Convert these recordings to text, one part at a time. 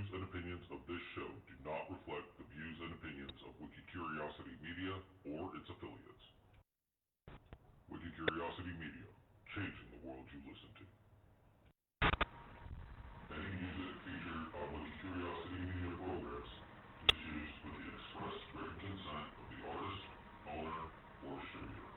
views and opinions of this show do not reflect the views and opinions of Wikicuriosity Media or its affiliates. Wikicuriosity Media, changing the world you listen to. Any music featured on Wikicuriosity Media programs is used with the express written consent of the artist, owner, or distributor.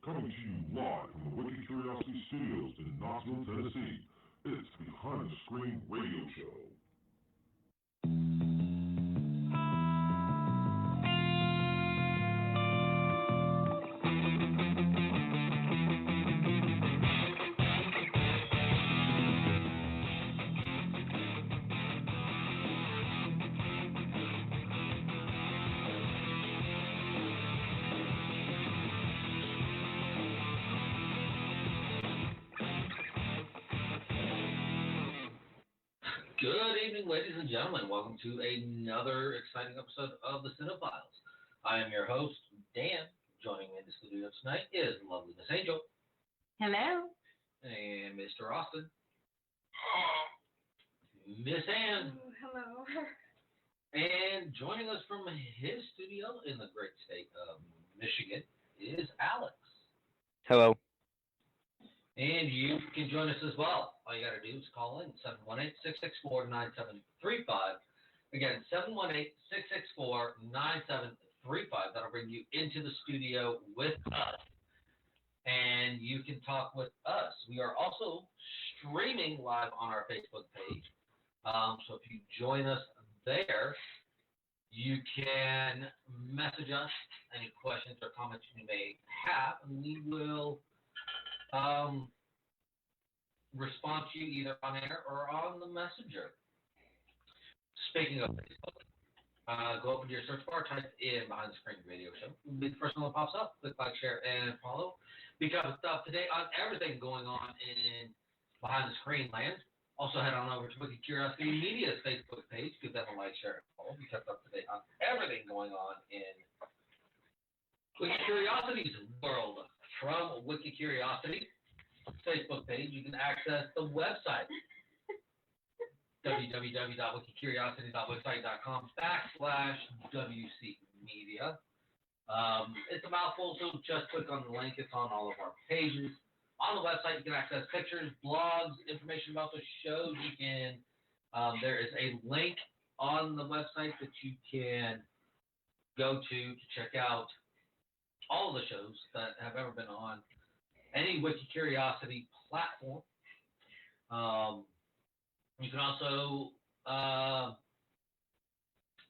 Coming to you live from the Wikicuriosity Studios in Knoxville, Tennessee, it's Behind the Screen Radio Show. Good evening, ladies and gentlemen. Welcome to another exciting episode of the Cinephiles. I am your host, Dan. Joining me in the studio tonight is lovely Miss Angel. Hello. And Mr. Austin. Miss Ann. Oh, hello. And joining us from his studio in the great state of Michigan is Alex. Hello. And you can join us as well. All you got to do is call in 718-664-9735. Again, 718-664-9735. That'll bring you into the studio with us. And you can talk with us. We are also streaming live on our Facebook page. So if you join us there, you can message us any questions or comments you may have, and we will respond to you either on air or on the messenger. Speaking of Facebook, go up to your search bar, type in Behind the Screen Radio Show. It'll be the first one that pops up. Click like, share, and follow. Become up to date on everything going on in Behind the Screen land. Also head on over to Wikicuriosity Media's Facebook page. Give them a like, share, and follow. Be kept up to date on everything going on in Wikicuriosity's world. From Wikicuriosity Facebook page, you can access the website www.wikicuriosity.wixsite.com/WC Media. It's a mouthful, so just click on the link. It's on all of our pages. On the website, you can access pictures, blogs, information about the shows. You can. There is a link on the website that you can go to check out all of the shows that have ever been on any Wikicuriosity platform. You can also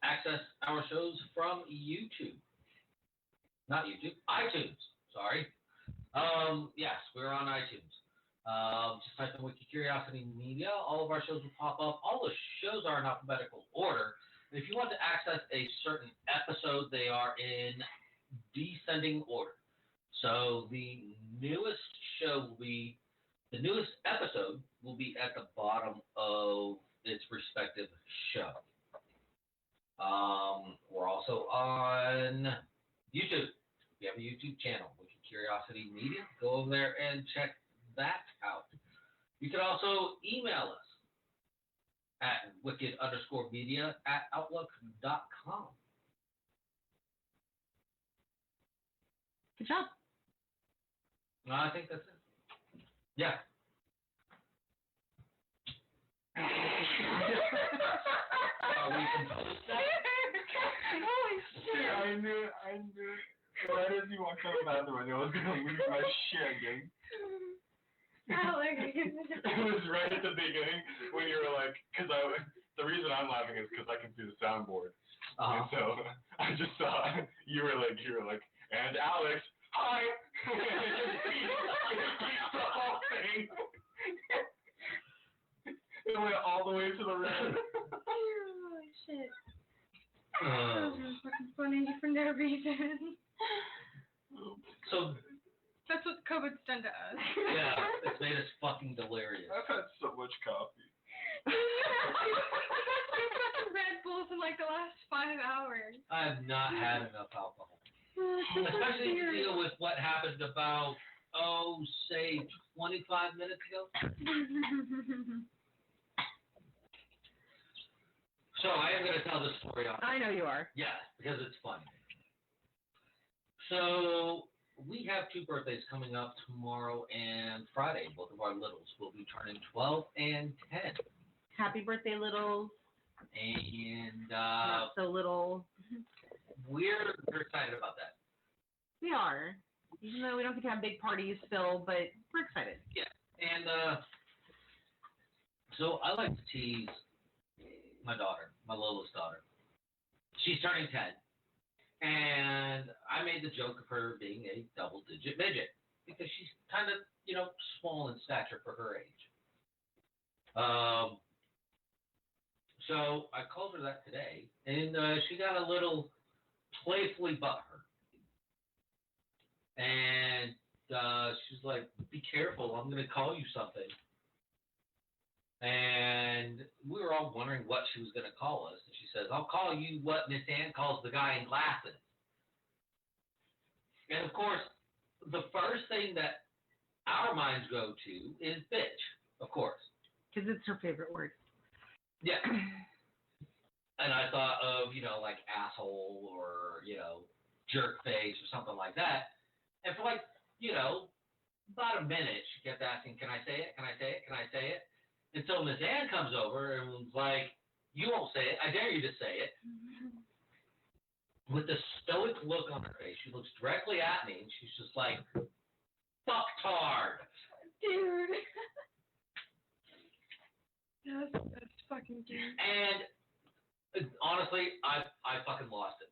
access our shows from YouTube. Not YouTube, iTunes, sorry. Yes, we're on iTunes. Just type in Wikicuriosity Media. All of our shows will pop up. All the shows are in alphabetical order. If you want to access a certain episode, they are in descending order. So the newest episode will be at the bottom of its respective show. We're also on YouTube. We have a YouTube channel, Wikicuriosity Media. Go over there and check that out. You can also email us at wicked_media@outlook.com. Good job. I think that's it. Yeah. Are we composed now? Holy shit. I knew. Right as you walked out of the bathroom, I knew I was gonna lose my shit again. Alex. It was right at the beginning when you were like, the reason I'm laughing is because I can see the soundboard. And so I just saw you were like, and Alex, hi. The whole thing. It went all the way to the red. Holy shit. Those are fucking funny for no reason. So, That's what COVID's done to us. yeah, it's made us fucking delirious. I've had so much coffee. Red Bulls in like the last 5 hours. I have not had enough alcohol. Especially to deal with what happened about, say, 25 minutes ago. So I am going to tell this story on. I know you are. Yeah, because it's funny. So we have 2 birthdays coming up tomorrow and Friday. Both of our littles will be turning 12 and 10. Happy birthday, littles. And Not so little. we're excited about that. We are. Even though we don't get to have big parties still, but we're excited. Yeah. And so I like to tease my daughter, my littlest daughter. She's turning 10. And I made the joke of her being a double-digit midget because she's kind of, small in stature for her age. So I called her that today, and she got a little playfully butthurt. And she's like, be careful, I'm going to call you something. And we were all wondering what she was going to call us. And she says, I'll call you what Miss Ann calls the guy in glasses. And, of course, the first thing that our minds go to is bitch, of course. Because it's her favorite word. Yeah. And I thought of, like asshole or, jerk face or something like that. And for about a minute, she kept asking, can I say it? Can I say it? Can I say it? Until Miss Ann comes over and was like, you won't say it. I dare you to say it. With the stoic look on her face, she looks directly at me and she's just like, fucktard. Dude. That's fucking cute. And honestly, I fucking lost it.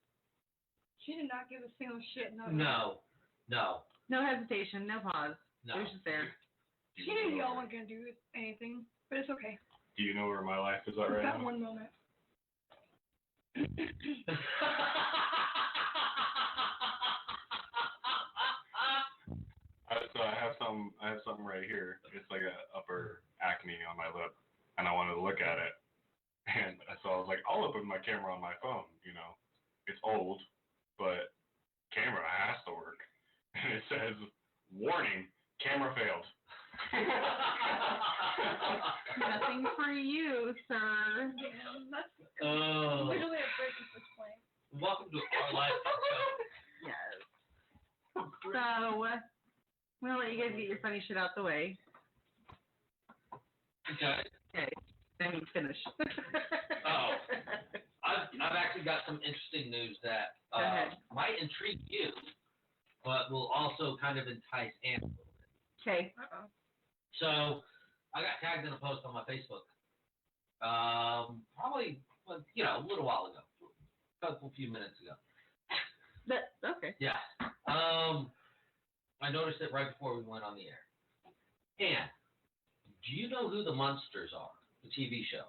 She did not give a single shit. No. No hesitation, no pause. No. It was just there. She knew y'all weren't going to do anything, but it's okay. Do you know where my life is at right That now? one moment. I have something right here. It's like a upper acne on my lip, and I wanted to look at it. And so I was like, I'll open my camera on my phone. It's old, but camera has to work. And it says, warning, camera failed. Nothing for you, sir. Damn, that's Oh. literally a break at this point. Welcome to our life show. Yes. So, we're going to let you guys get your funny shit out the way. Okay. Okay. Then we finish. Oh. I've actually got some interesting news that might intrigue you, but will also kind of entice Anne a little bit. Okay. Uh-oh. So, I got tagged in a post on my Facebook. Probably, a little while ago. A few minutes ago. Okay. Yeah. I noticed it right before we went on the air. And do you know who the Munsters are? The TV show.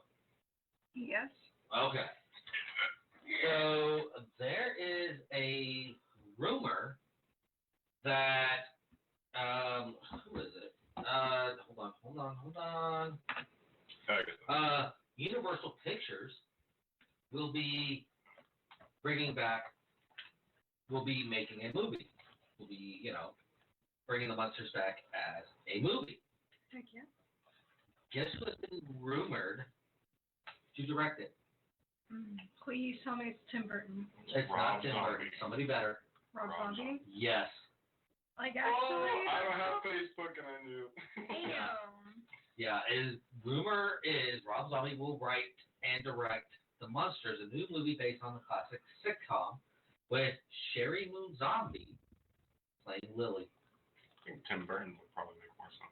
Yes. Okay. So there is a rumor that who is it? Hold on. Universal Pictures will be making a movie. Will be, bringing the Munsters back as a movie. Heck yeah. Guess who has been rumored to direct it? Please tell me it's Tim Burton. It's not Tim Burton. Somebody better. Rob Zombie? Yes. Like, actually? I don't have Facebook and I knew. Damn. Yeah, rumor is Rob Zombie will write and direct The Munsters, a new movie based on the classic sitcom with Sherry Moon Zombie playing Lily. I think Tim Burton would probably make more sense.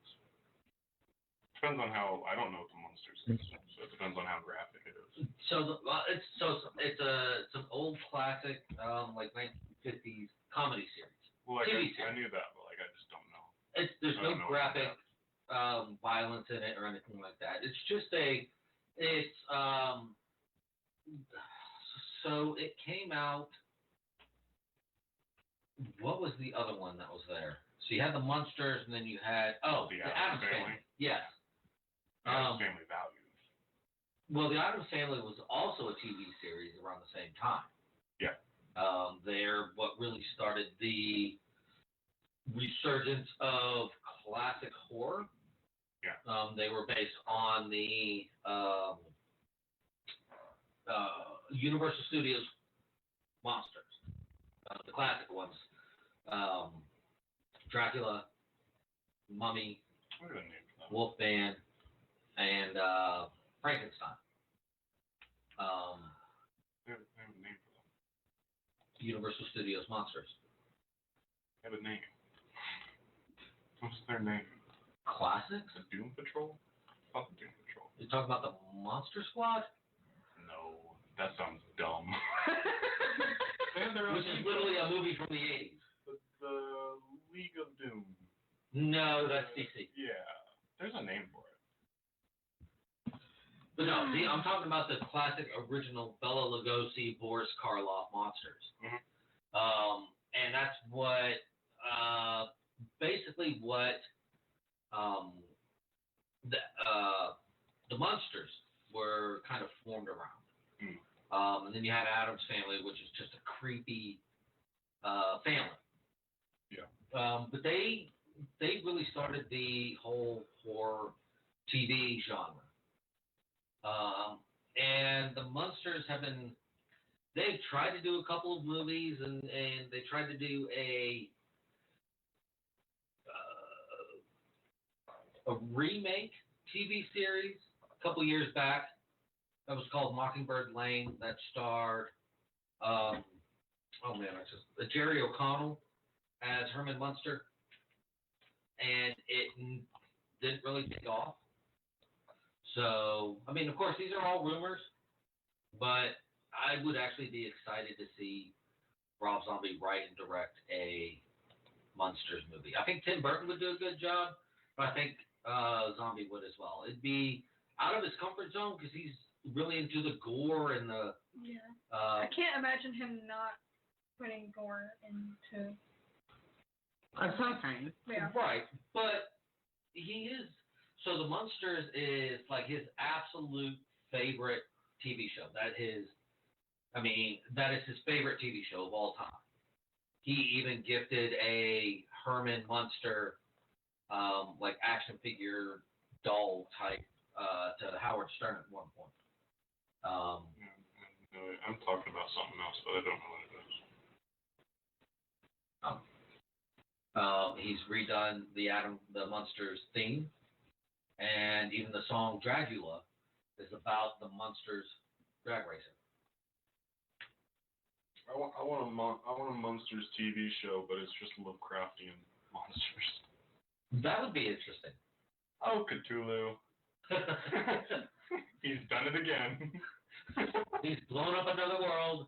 Depends on how, I don't know what the Munsters is, so it depends on how graphic it is. So it's an old classic like 1950s comedy series. Well, like TV I series. knew that, but like I just don't know. There's no graphic Yeah. violence in it or anything like that. It's just so it came out. What was the other one that was there? So you had the Munsters, and then you had The the Addams Addams Family. Yes. Family Values. Well, the Addams Family was also a TV series around the same time. Yeah. They're what really started the resurgence of classic horror. Yeah. They were based on the Universal Studios monsters, the classic ones, Dracula, Mummy, Wolfman, and Frankenstein. They have a name for them. Universal Studios monsters. They have a name. What's their name? Classics? The Doom Patrol? It's not the Doom Patrol. You're talking about the Monster Squad? No, that sounds dumb. Which is literally a movie from the 80s. The League of Doom. No, that's DC. Yeah, there's a name for it. But no, I'm talking about the classic original Bela Lugosi, Boris Karloff monsters. Mm-hmm. And that's what, basically what the monsters were kind of formed around. Mm. And then you had Addams Family, which is just a creepy family. Yeah. But they really started the whole horror TV genre. And the monsters have been, they've tried to do a couple of movies and they tried to do a remake TV series a couple years back that was called Mockingbird Lane that starred, Jerry O'Connell as Herman Munster. And it didn't really take off. So, I mean, of course, these are all rumors, but I would actually be excited to see Rob Zombie write and direct a Munsters movie. I think Tim Burton would do a good job, but I think Zombie would as well. It'd be out of his comfort zone because he's really into the gore and the... Yeah. I can't imagine him not putting gore into... Sometimes. Yeah. Right, but he is... So the Munsters is like his absolute favorite TV show. That is his favorite TV show of all time. He even gifted a Herman Munster, like action figure doll type, to Howard Stern at one point. I'm talking about something else, but I don't know what it is. He's redone the Munsters theme, and even the song Dragula is about the Munsters drag racing. I want a Munsters TV show, but it's just Lovecraftian monsters. That would be interesting. Oh, Cthulhu. He's done it again. He's blown up another world.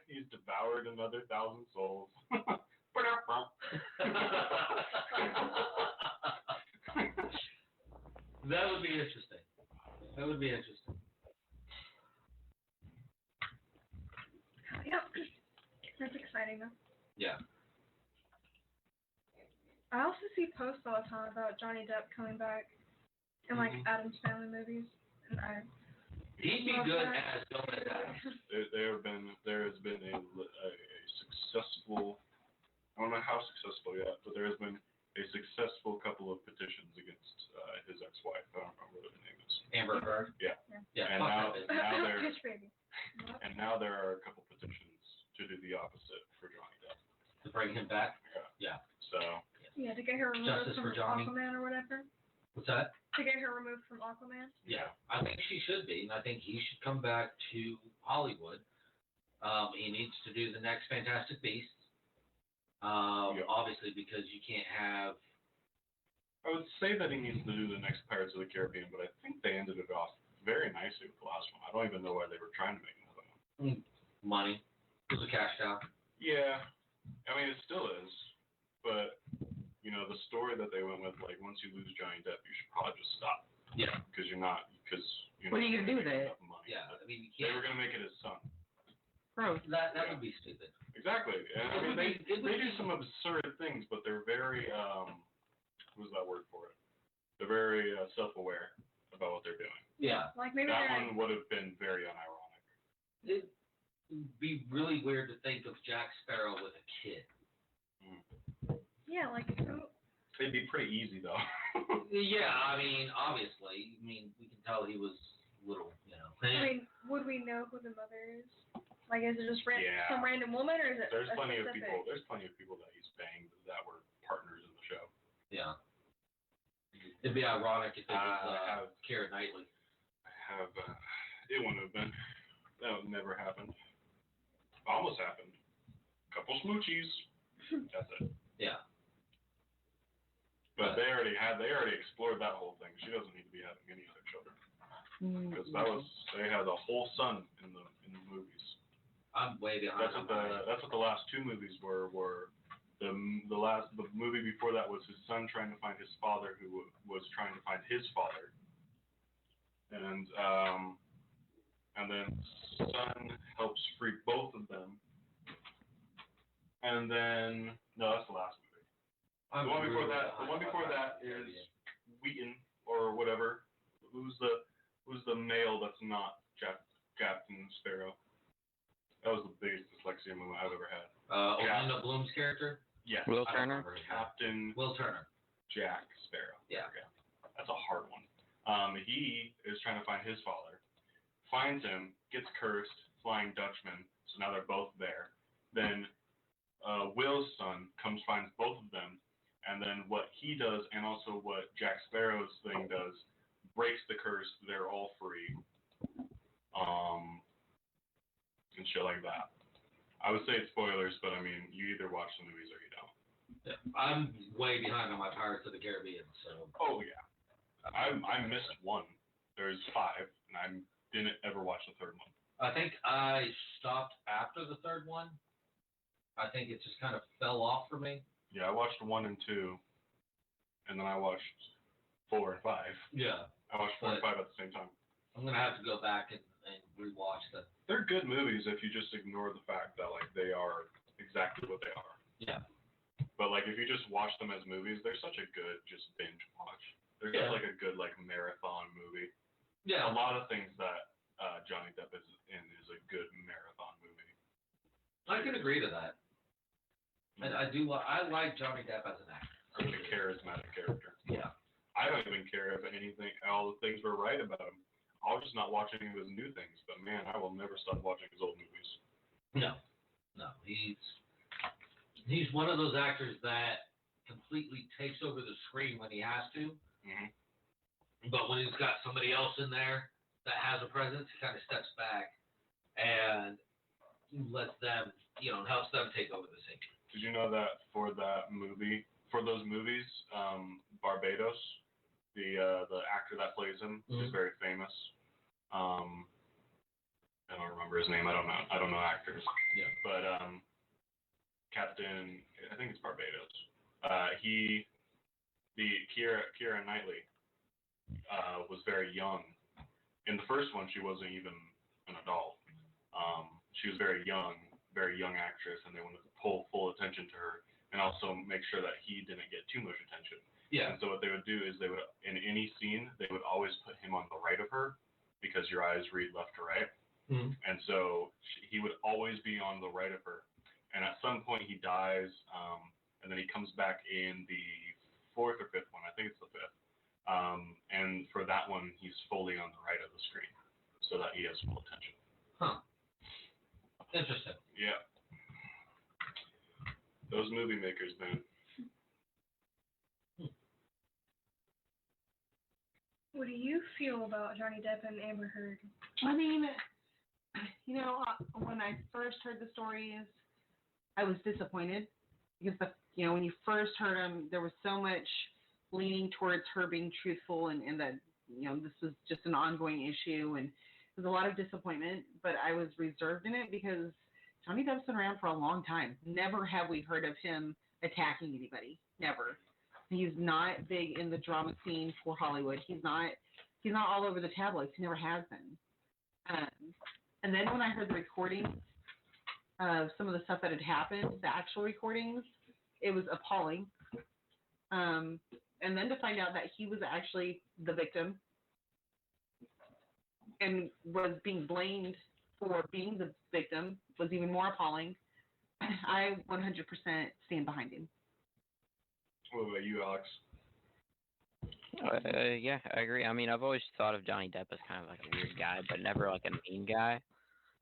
He's devoured another 1,000 souls. That would be interesting. Yep. That's exciting though. Yeah. I also see posts all the time about Johnny Depp coming back in like Addams Family movies, and he'd be good as Donald Adams. There has been a successful, I don't know how successful yet, but there has been a successful couple of petitions against his ex-wife. I don't remember what her name is. Amber Heard? Yeah. Yeah. And And now there are a couple petitions to do the opposite for Johnny Depp. to bring him back? Yeah. Yeah. So. Yeah, to get her removed Justice from for Johnny. Aquaman or whatever. What's that? To get her removed from Aquaman. Yeah. I think she should be, and I think he should come back to Hollywood. He needs to do the next Fantastic Beasts. Obviously, because you can't have... I would say that he needs to do the next Pirates of the Caribbean, but I think they ended it off very nicely with the last one. I don't even know why they were trying to make another one. Money. It was a cash cow. Yeah. I mean, it still is. But, you know, the story that they went with, like, once you lose Johnny Depp, you should probably just stop. Yeah. Because you're not, because you're What are you going to do with it? money. Yeah. I mean, you They can't... were going to make it his son. Gross. That would be stupid. Exactly. And I mean, they do some absurd things, but they're very, what's that word for it? They're very self-aware about what they're doing. Yeah. Like maybe That they're... one would have been very unironic. It'd be really weird to think of Jack Sparrow with a kid. Yeah, like who... It'd be pretty easy, though. Yeah, I mean, obviously. I mean, we can tell he was little, you know. I mean, would we know who the mother is? Like, is it just Yeah. some random woman, or is it There's a plenty of specific? people. There's plenty of people that he's banged that were partners in the show. Yeah. It'd be ironic if it was Keira Knightley. I have. It wouldn't have been. That would never happen. Almost happened. Couple smoochies. That's it. Yeah. But they already explored that whole thing. She doesn't need to be having any other children. Because they had a whole son in the movies. I'm way behind. That's what the last two movies were. The movie before that was his son trying to find his father, who was trying to find his father. And then son helps free both of them. And then no, that's the last movie. The one before that is Wheaton or whatever. Who's the male that's not Captain Sparrow? That was the biggest dyslexia moment I've ever had. Orlando Bloom's character? Yes. Will Turner? Captain Will Turner. Jack Sparrow. Yeah. Okay. That's a hard one. He is trying to find his father, finds him, gets cursed, Flying Dutchman, so now they're both there. Then Will's son finds both of them, and then what he does, and also what Jack Sparrow's thing does, breaks the curse. They're all free, and shit like that. I would say it's spoilers, but I mean, you either watch the movies or you don't. Yeah. I'm way behind on my Pirates of the Caribbean, so. Oh yeah, I missed one. There's 5, and I didn't ever watch the third one. I think I stopped after the third one. I think it just kind of fell off for me. Yeah, I watched 1 and 2, and then I watched 4 and 5. Yeah. I watched 4 and 5 at the same time. I'm gonna have to go back and rewatch them. They're good movies if you just ignore the fact that like they are exactly what they are. Yeah. But like if you just watch them as movies, they're such a good just binge watch. They're just like a good like marathon movie. Yeah. A lot of things that Johnny Depp is in is a good marathon movie. I can agree to that. And I do. I like Johnny Depp as an actor. He's a charismatic character. Yeah. I don't even care if anything, all the things were right about him. I'll just not watch any of his new things. But man, I will never stop watching his old movies. No. He's one of those actors that completely takes over the screen when he has to. Mm-hmm. But when he's got somebody else in there that has a presence, he kind of steps back and lets them, helps them take over the scene. Did you know that for those movies, Barbados, the actor that plays him is very famous. I don't remember his name. I don't know actors. Yeah. But Captain, I think it's Barbados. Keira Knightley was very young. In the first one, she wasn't even an adult. She was very young actress, and they wanted to pull full attention to her and also make sure that he didn't get too much attention. Yeah. And so what they would do is in any scene, they would always put him on the right of her because your eyes read left to right. Mm-hmm. And so he would always be on the right of her. And at some point he dies, and then he comes back in the 4th or 5th one. I think it's the 5th. And for that one, he's fully on the right of the screen so that he has full attention. Huh. Interesting. Yeah. Those movie makers, man. What do you feel about Johnny Depp and Amber Heard? I mean, when I first heard the stories, I was disappointed because when you first heard them, there was so much leaning towards her being truthful and that this was just an ongoing issue, and there was a lot of disappointment. But I was reserved in it because Johnny Depp's been around for a long time. Never have we heard of him attacking anybody. Never. He's not big in the drama scene for Hollywood. He's not all over the tabloids. He never has been. And then when I heard the recordings of some of the stuff that had happened, the actual recordings, it was appalling. And then to find out that he was actually the victim and was being blamed for being the victim was even more appalling. I 100% stand behind him. What about you, Alex? Yeah, I agree. I mean, I've always thought of Johnny Depp as kind of like a weird guy, but never like a mean guy.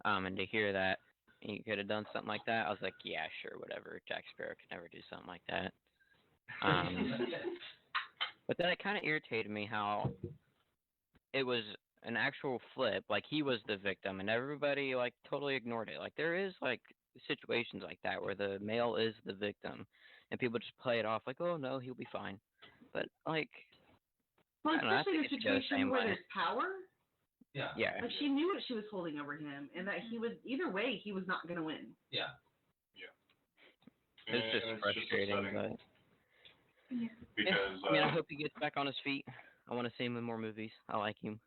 And to hear that he could have done something like that, I was like, yeah, sure, whatever. Jack Sparrow could never do something like that. But then it kind of irritated me how it was an actual flip, like he was the victim, and everybody like totally ignored it. Like there is like situations like that where the male is the victim, and people just play it off like, oh no, he'll be fine. But like, Well, I don't know, I especially in think a it should go the situation same where way. there's power. Yeah. Yeah. Like she knew what she was holding over him, and that he was either way he was not going to win. Yeah. It's just And frustrating, upsetting Yeah. because I mean, I hope he gets back on his feet. I want to see him in more movies. I like him.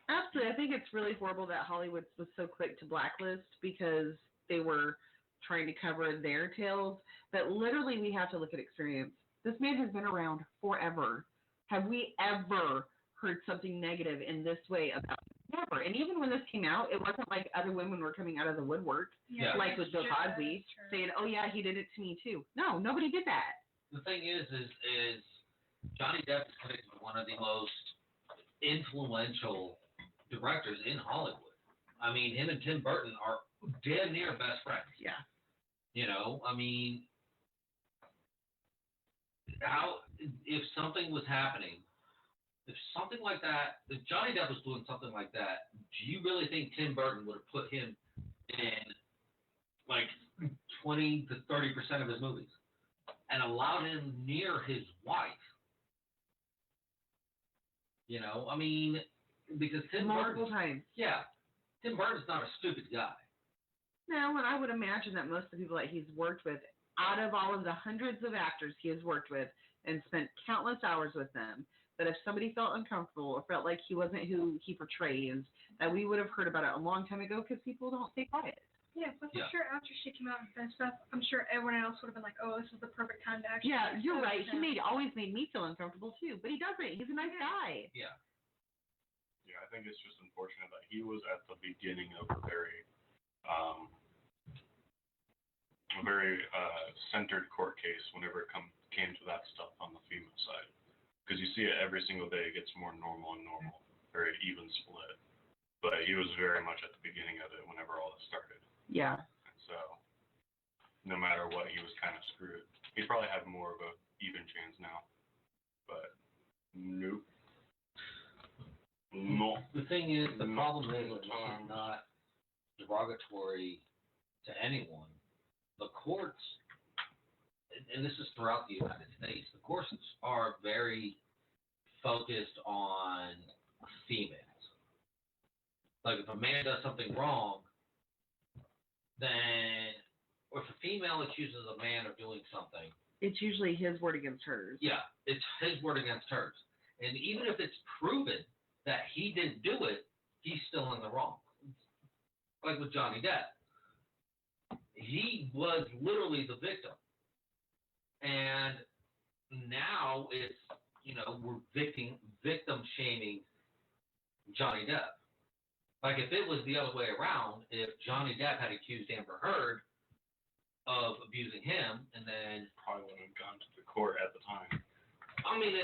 Absolutely, I think it's really horrible that Hollywood was so quick to blacklist because they were trying to cover their tails. But literally, we have to look at experience. This man has been around forever. Have we ever heard something negative in this way about him? Never. And even when this came out, it wasn't like other women were coming out of the woodwork, Yeah. like with Bill Cosby, saying, "Oh yeah, he did it to me too." No, nobody did that. The thing is Johnny Depp is connected with one of the most influential directors in Hollywood. I mean, him and Tim Burton are damn near best friends. Yeah. You know, I mean, if something was happening, if something like that, if Johnny Depp was doing something like that, do you really think Tim Burton would have put him in like 20 to 30% of his movies and allowed him near his wife? You know, I mean, because Tim Multiple Burton, times. yeah, Tim Burton's not a stupid guy. No, and I would imagine that most of the people that he's worked with, out of all of the hundreds of actors he has worked with and spent countless hours with them, that if somebody felt uncomfortable or felt like he wasn't who he portrays, that we would have heard about it a long time ago because people don't stay quiet. Yeah, plus Yeah. I'm sure after she came out and said stuff, I'm sure everyone else would have been like, oh, this is the perfect time to actually. Yeah, you're right. expose He him. always made me feel uncomfortable too, but he doesn't. He's a nice guy. Yeah. Yeah, I think it's just unfortunate that he was at the beginning of a very centered court case whenever it came to that stuff on the female side. Because you see it every single day, it gets more normal and normal, very even split. But he was very much at the beginning of it whenever all this started. Yeah. And so, no matter what, he was kind of screwed. He'd probably have more of a even chance now. But, nope. No. The thing is, the problem is, and this is not derogatory to anyone, the courts, and this is throughout the United States, the courts are very focused on females. Like if a man does something wrong, then, or if a female accuses a man of doing something, It's usually his word against hers. yeah, it's his word against hers. And even if it's proven that he didn't do it, he's still in the wrong. Like with Johnny Depp. He was literally the victim. And now it's, we're victim shaming Johnny Depp. Like if it was the other way around, if Johnny Depp had accused Amber Heard of abusing him, and then Probably wouldn't have gone to the court at the time. I mean,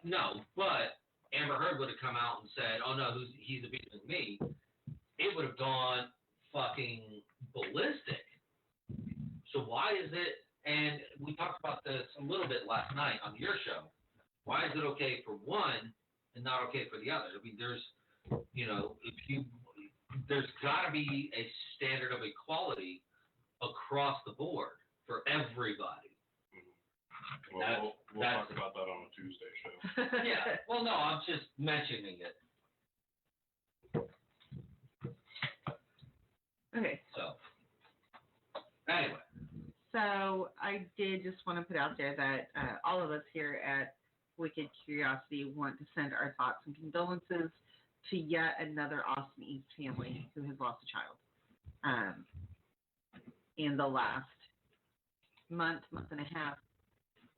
no, but Amber Heard would have come out and said, oh no, he's abusing me. It would have gone fucking ballistic. So why is it, and we talked about this a little bit last night on your show, why is it okay for one and not okay for the other? I mean, there's got to be a standard of equality across the board for everybody. Well, we'll talk about that on a Tuesday show. Yeah. Well, no, I'm just mentioning it. Okay. So, anyway. So I did just want to put out there that all of us here at Wicked Curiosity want to send our thoughts and condolences to yet another Austin East family who has lost a child. In the last month and a half,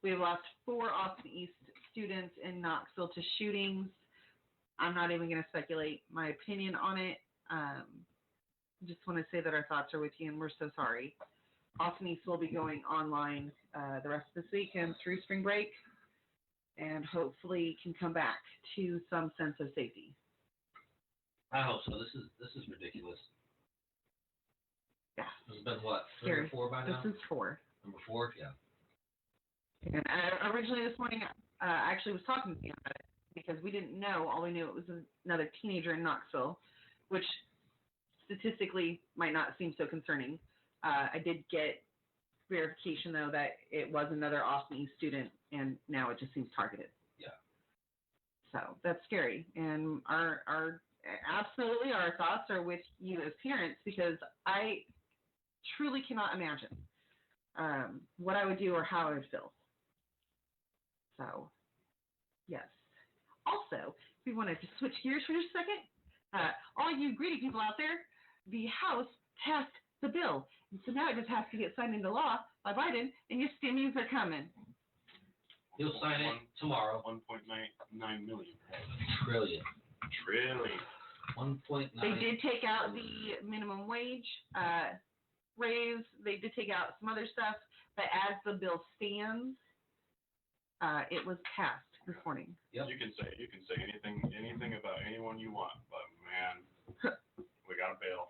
we have lost 4 Austin East students in Knoxville to shootings. I'm not even going to speculate my opinion on it. Just want to say that our thoughts are with you, and we're so sorry. Austin East will be going online the rest of this week and through spring break, and hopefully can come back to some sense of safety. I hope so. This is ridiculous. Yeah. This has been what, 3 Scary. or 4 by now? This is 4. Number 4, yeah. And originally this morning, I actually was talking to you about it because we didn't know. All we knew it was another teenager in Knoxville, which statistically might not seem so concerning. I did get verification, though, that it was another Austin East student, and now it just seems targeted. Yeah. So that's scary. And absolutely our thoughts are with you as parents, because I truly cannot imagine what I would do or how I would feel. So, yes. Also, if we want to switch gears for just a second, all you greedy people out there, the House passed the bill. And so now it just has to get signed into law by Biden, and your stimmies are coming. He'll sign it tomorrow. 1.9 million. Trillion. 1.9. They did take out the minimum wage raise. They did take out some other stuff, but as the bill stands, it was passed this morning. Yep. You can say anything about anyone you want, but man, we got a bill.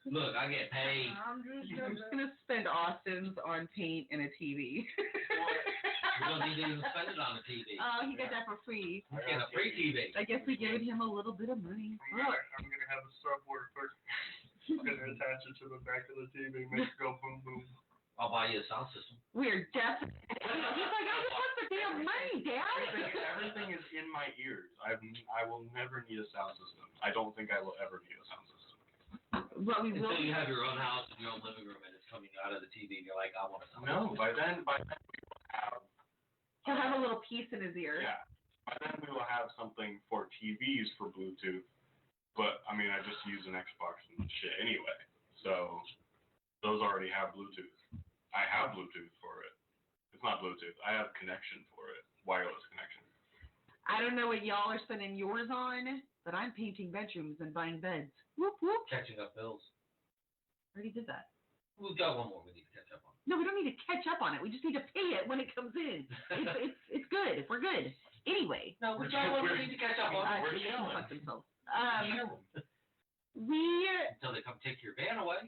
Look, I get paid. I'm just gonna spend Austin's on paint and a TV. We don't need to even spend it on the TV. Oh, he got that for free. We get a free TV. I guess we gave him a little bit of money. I'm gonna have a subwoofer first. I'm gonna attach it to the back of the TV, make it go boom boom. I'll buy you a sound system. We're definitely. He's like, I just want the damn money, Dad. Everything is in my ears. I will never need a sound system. I don't think I will ever need a sound system. Well, we will. Until you have your own house and your own living room and it's coming out of the TV and you're like, I want a sound No, system. by then we will have. He'll have a little piece in his ear. Yeah. By then we will have something for TVs for Bluetooth. But I mean, I just use an Xbox and shit anyway. So those already have Bluetooth. I have Bluetooth for it. It's not Bluetooth. I have connection for it. Wireless connection. I don't know what y'all are spending yours on, but I'm painting bedrooms and buying beds. Whoop, whoop. Catching up bills. Already did that. We've got one more we need to catch up on. No, we don't need to catch up on it. We just need to pay it when it comes in. It's good. We're good. Anyway. No, we've got one we need to catch up on. Where's Ellen? Fuck themselves. Until they come take your van away.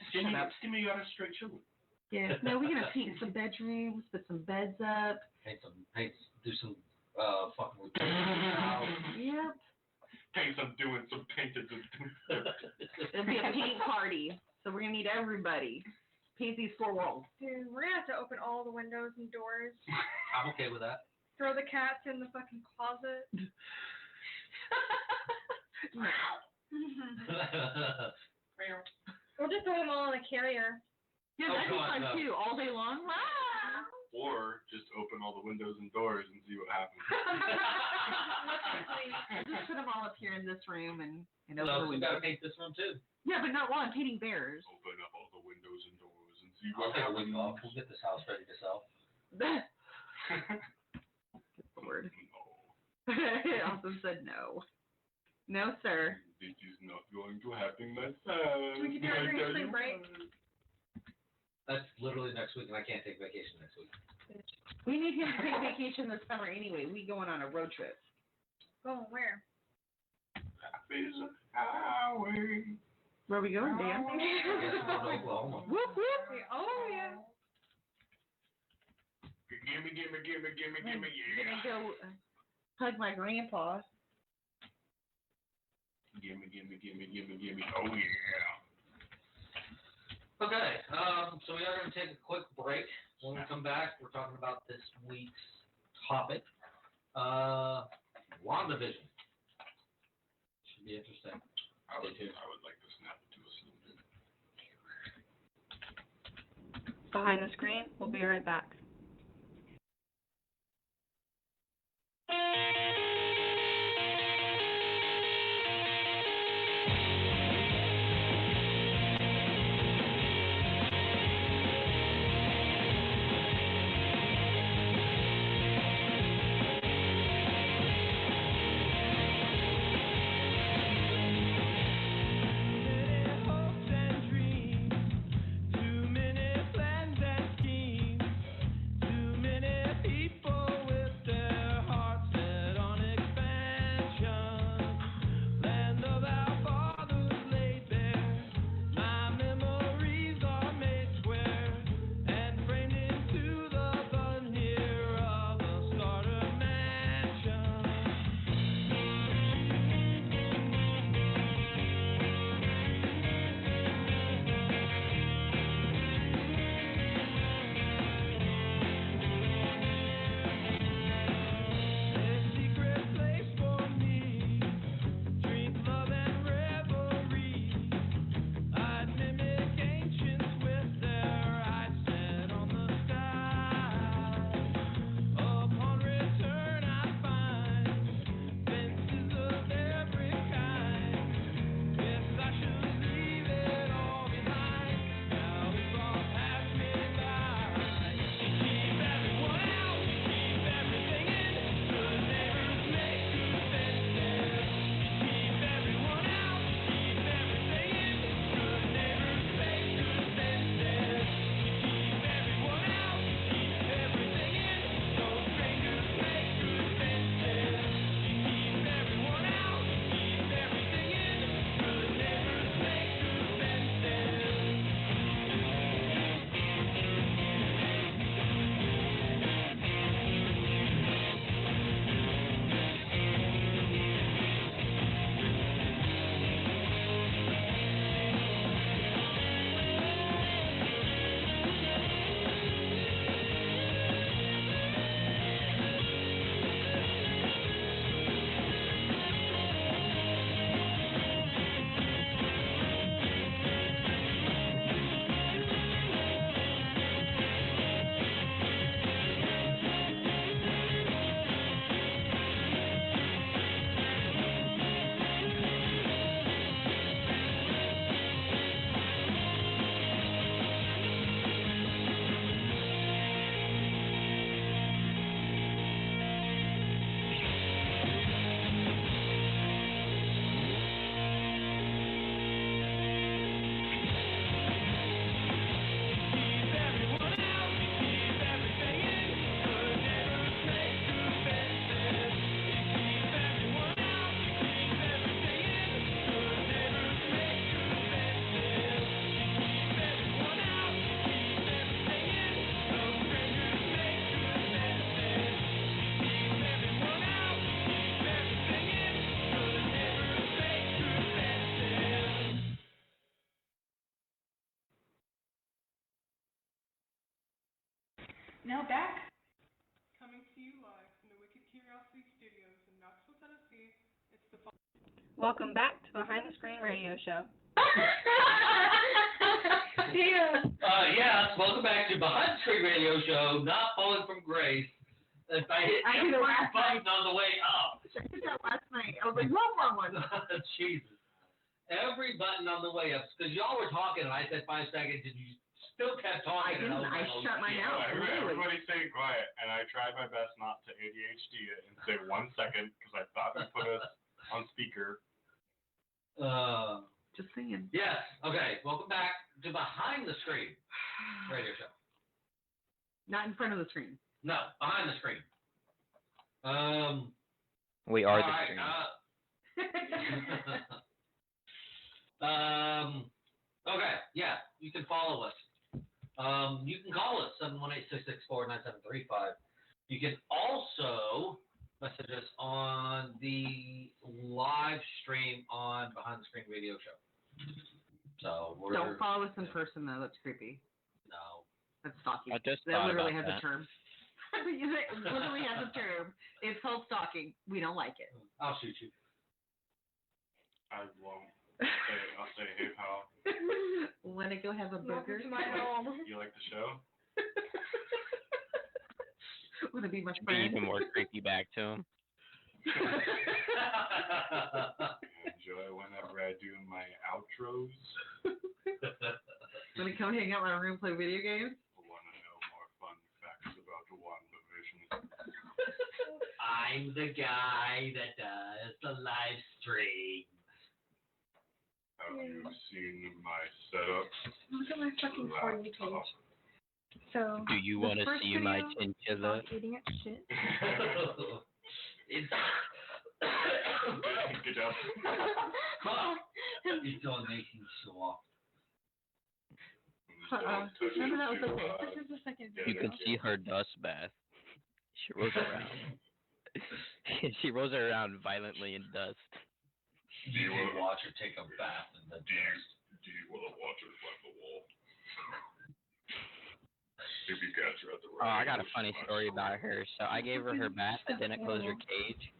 Stimmy, you got a straight children. Yeah. No, we're gonna paint some bedrooms, put some beds up. Do some fucking with house. Yep. Doing some painted. It'll be a paint party, so we're gonna need everybody. Paint these 4 walls. Dude, we're gonna have to open all the windows and doors. I'm okay with that. Throw the cats in the fucking closet. We'll just throw them all in a carrier. Yeah, that'd be fun too. All day long. Wow. Or just open all the windows and doors and see what happens. Just put them all up here in this room and open No, the we windows. gotta paint this room too. Yeah, but not while I'm painting theirs. Open up all the windows and doors and see I'll what take a happens. week off. We'll get this house ready to sell. Lord. No. Austin said no. No, sir. This is not going to happen, my son. We can do it during spring break. That's literally next week, and I can't take vacation next week. We need him to take vacation this summer anyway. We going on a road trip. Going where? Is a highway. Where are we going, Dan? I guess we're going to Oklahoma. Whoop, whoop. Oh, yeah. Gimme, I'm yeah. gonna go hug my grandpa. Gimme. Oh, yeah. Okay, so we are going to take a quick break. When we come back, we're talking about this week's topic, WandaVision. Should be interesting. I would like to snap to a snoop. Behind the screen. We'll be right back. Now back, coming to you live from the Wicked Curiosity Studios in Knoxville, Tennessee. It's the Welcome back to Behind the Screen Radio Show. Yes, welcome back to Behind the Screen Radio Show, Not Falling from Grace. If I hit every button on the way up. I did that last night. I was like, one. Jesus. Every button on the way up, because y'all were talking, and I said 5 seconds, and you still kept talking. I didn't. I shut my mouth. Everybody stayed quiet, and I tried my best not to ADHD it and say 1 second, because I thought we put us on speaker. Just saying. Yes. Okay. Welcome back to Behind the Screen Radio Show. Not in front of the screen. No, behind the screen. We are the screen. Okay. Yeah, you can follow us. You can call us 718-664-9735. You can also message us on the live stream on Behind the Screen Radio Show. So don't follow us in person though. That's creepy. No. That's stalking. I just that literally has that. a term. It literally has a term. It's called stalking. We don't like it. I'll shoot you. I won't. I'll say, hey, pal. Want to go have a burger? Welcome to my home. You like the show? Want to be my Be friend? even more creepy back to him. Enjoy whenever I do my outros. Want to come hang out in my room and play video games? Want to know more fun facts about the WandaVision? I'm the guy that does the live stream. Have you seen my setup? Look at my fucking For You page. So. Do you want to see my chinchilla? Eating at shit. Good job. It's all making soft. Remember that was okay. This is the second video. You can see her dust bath. She rolls around. She rolls around violently in dust. Do you want to watch her take a bath in the dust? Do you want to watch her fight the wall? If you guys are at the right. I got a funny story about her. So I gave her her bath. I didn't close her cage.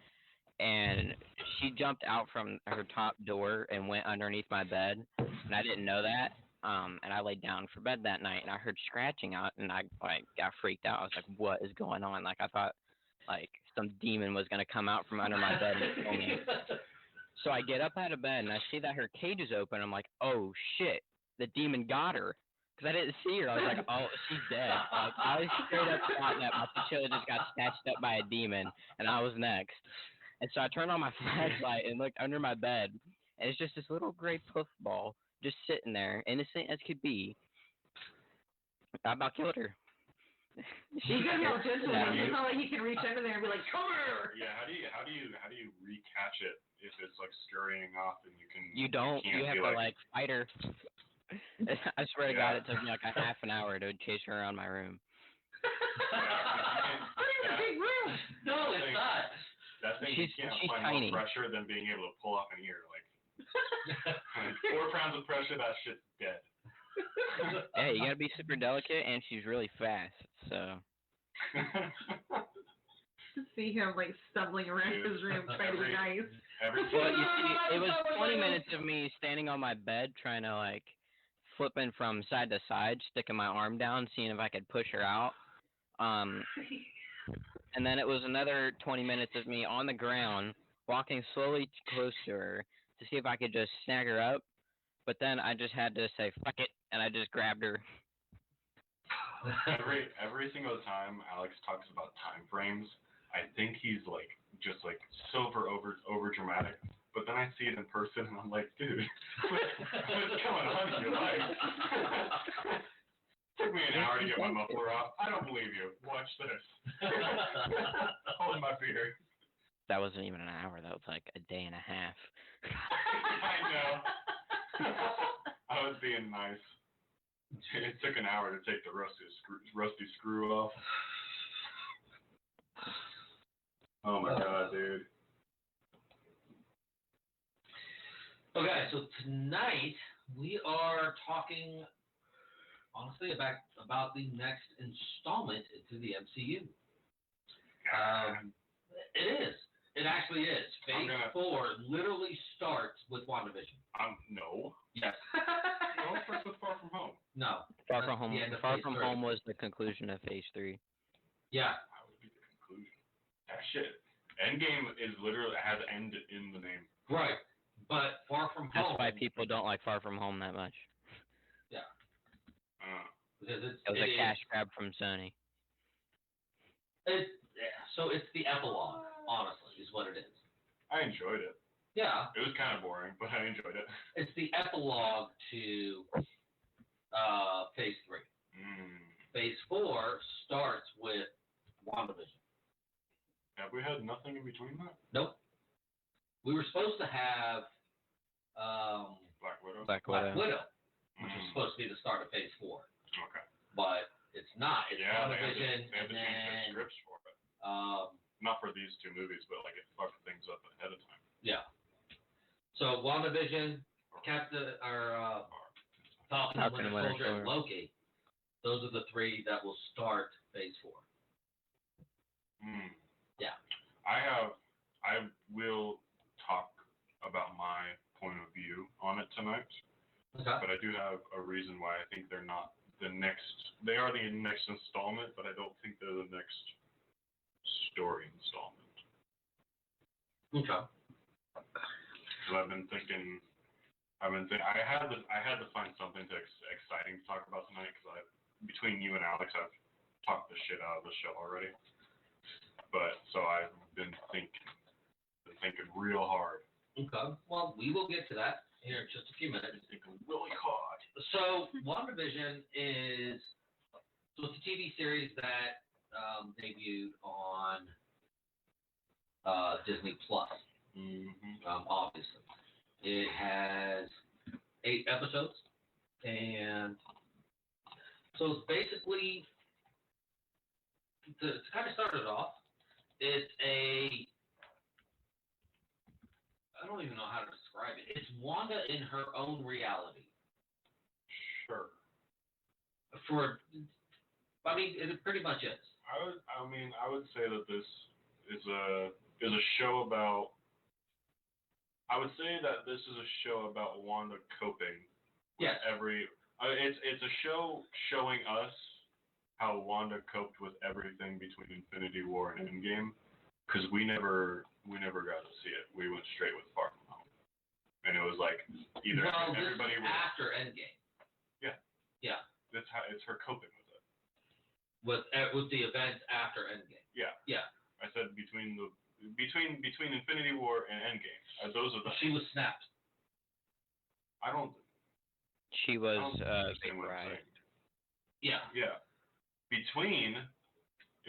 And she jumped out from her top door and went underneath my bed. And I didn't know that. And I laid down for bed that night. And I heard scratching out. And I got freaked out. I was like, what is going on? Like, I thought like some demon was going to come out from under my bed and kill me. So I get up out of bed and I see that her cage is open. I'm like, oh shit, the demon got her. Because I didn't see her. I was like, oh, she's dead. Like, I straight up thought that my chinchilla just got snatched up by a demon and I was next. And so I turned on my flashlight and looked under my bed. And it's just this little gray puff ball just sitting there, innocent as could be. I about killed her. You gotta be all gentle. It's not like you can reach under there and be like, come here. Yeah, how do you recatch it if it's like scurrying off and you can? You don't. You have to like fight her. I swear to God, it took me like a half an hour to chase her around my room. I'm in a big room. No, it's not. That thing she's can't find tiny. more pressure than being able to pull off an ear. Like 4 pounds of pressure, that shit's dead. Hey, you gotta be super delicate, and she's really fast. So. See him like stumbling around his room trying to be nice. Well, you see, it was 20 minutes of me standing on my bed trying to like flipping from side to side, sticking my arm down, seeing if I could push her out. And then it was another 20 minutes of me on the ground, walking slowly close to her to see if I could just snag her up. But then I just had to say, fuck it, and I just grabbed her. Every single time Alex talks about time frames, I think he's like just like super over dramatic. But then I see it in person and I'm like, dude, what's going on in your life? Took me an hour to get my muffler off. I don't believe you. Watch this. Hold my beer. That wasn't even an hour. That was like a day and a half. I know. I was being nice. It took an hour to take the rusty screw off. Oh my God, dude. Okay, so tonight we are talking honestly, about the next installment into the MCU. It is. It actually is. Phase 4 literally starts with WandaVision. No. Yes. No, it starts with Far From Home. No. Far From Phase Home was the conclusion of Phase 3. Yeah. That would be the conclusion. That shit. Endgame has end in the name. Right. But Far From Home. That's why people don't like Far From Home that much. Yeah. Because it was a cash grab from Sony. So it's the epilogue, honestly, is what it is. I enjoyed it. Yeah. It was kind of boring, but I enjoyed it. It's the epilogue to Phase 3. Phase 4 starts with WandaVision. Have we had nothing in between that? Nope. We were supposed to have Black Widow, which is supposed to be the start of Phase 4. Okay. But it's not. It's WandaVision, they had to change their scripts for it. Not for these two movies, but like it fucked things up ahead of time. Yeah. So WandaVision, Falcon and Winter Soldier, and Loki. Those are the three that will start Phase 4. Yeah. I will talk about my point of view on it tonight. Okay. But I do have a reason why I think they're not the next. They are the next installment, but I don't think they're the next story installment. Okay. So I've been thinking. I had to find something exciting to talk about tonight because between you and Alex, I've talked the shit out of the show already. But so I've been thinking real hard. Okay. Well, we will get to that here in just a few minutes. Thinking really hard. So WandaVision it's a TV series that debuted on Disney Plus. Obviously, it has 8 episodes, and so it's basically to kind of start it off. It's I don't even know how to describe it. It's Wanda in her own reality. Sure. It pretty much is. I would say that this is a show about. I would say that this is a show about Wanda coping. Yes. It's a show showing us how Wanda coped with everything between Infinity War and Endgame, because we never got to see it. We went straight with Far From Home, and it was like either everybody this is after Endgame. Yeah. Yeah. It's her coping with it. With the events after Endgame. Yeah. Yeah. I said between Infinity War and Endgame. Those are the. She was snapped. I don't. She was right. Yeah. Yeah. Between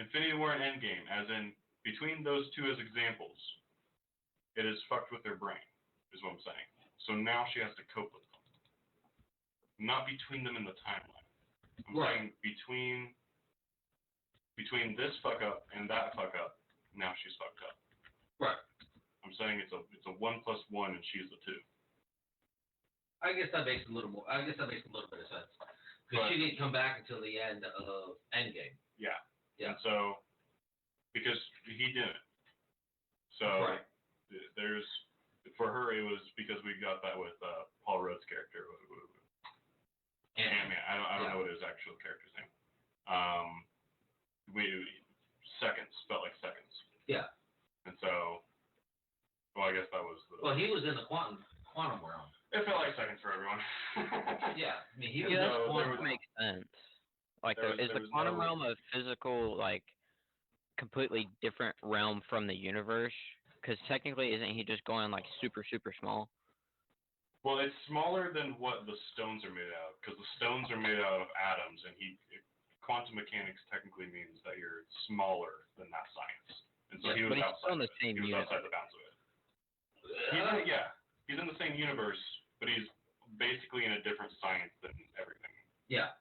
Infinity War and Endgame, as in between those two as examples, it is fucked with their brain, is what I'm saying. So now she has to cope with them. Not between them in the timeline. I'm saying between this fuck up and that fuck up, now she's fucked up. Right. I'm saying it's a 1 + 1 and she's the 2. I guess that makes a little bit of sense. Because she didn't come back until the end of Endgame. Yeah. Yeah. And so, because he didn't. So for her it was because we got that with Paul Rudd's character. Ant-Man. I don't know what his actual character's name. Seconds felt like seconds. Yeah. And so, I guess that was the. Well, he was in the quantum realm. It felt like seconds for everyone. Yeah, he was. Yeah, that makes sense. Like, is the quantum realm a physical, like, completely different realm from the universe? Because technically, isn't he just going like super, super small? Well, it's smaller than what the stones are made out of, because the stones are made out of atoms, and quantum mechanics technically means that you're smaller than that science. And so he was outside. He was outside the bounds of it. He's in the same universe, but he's basically in a different science than everything. Yeah.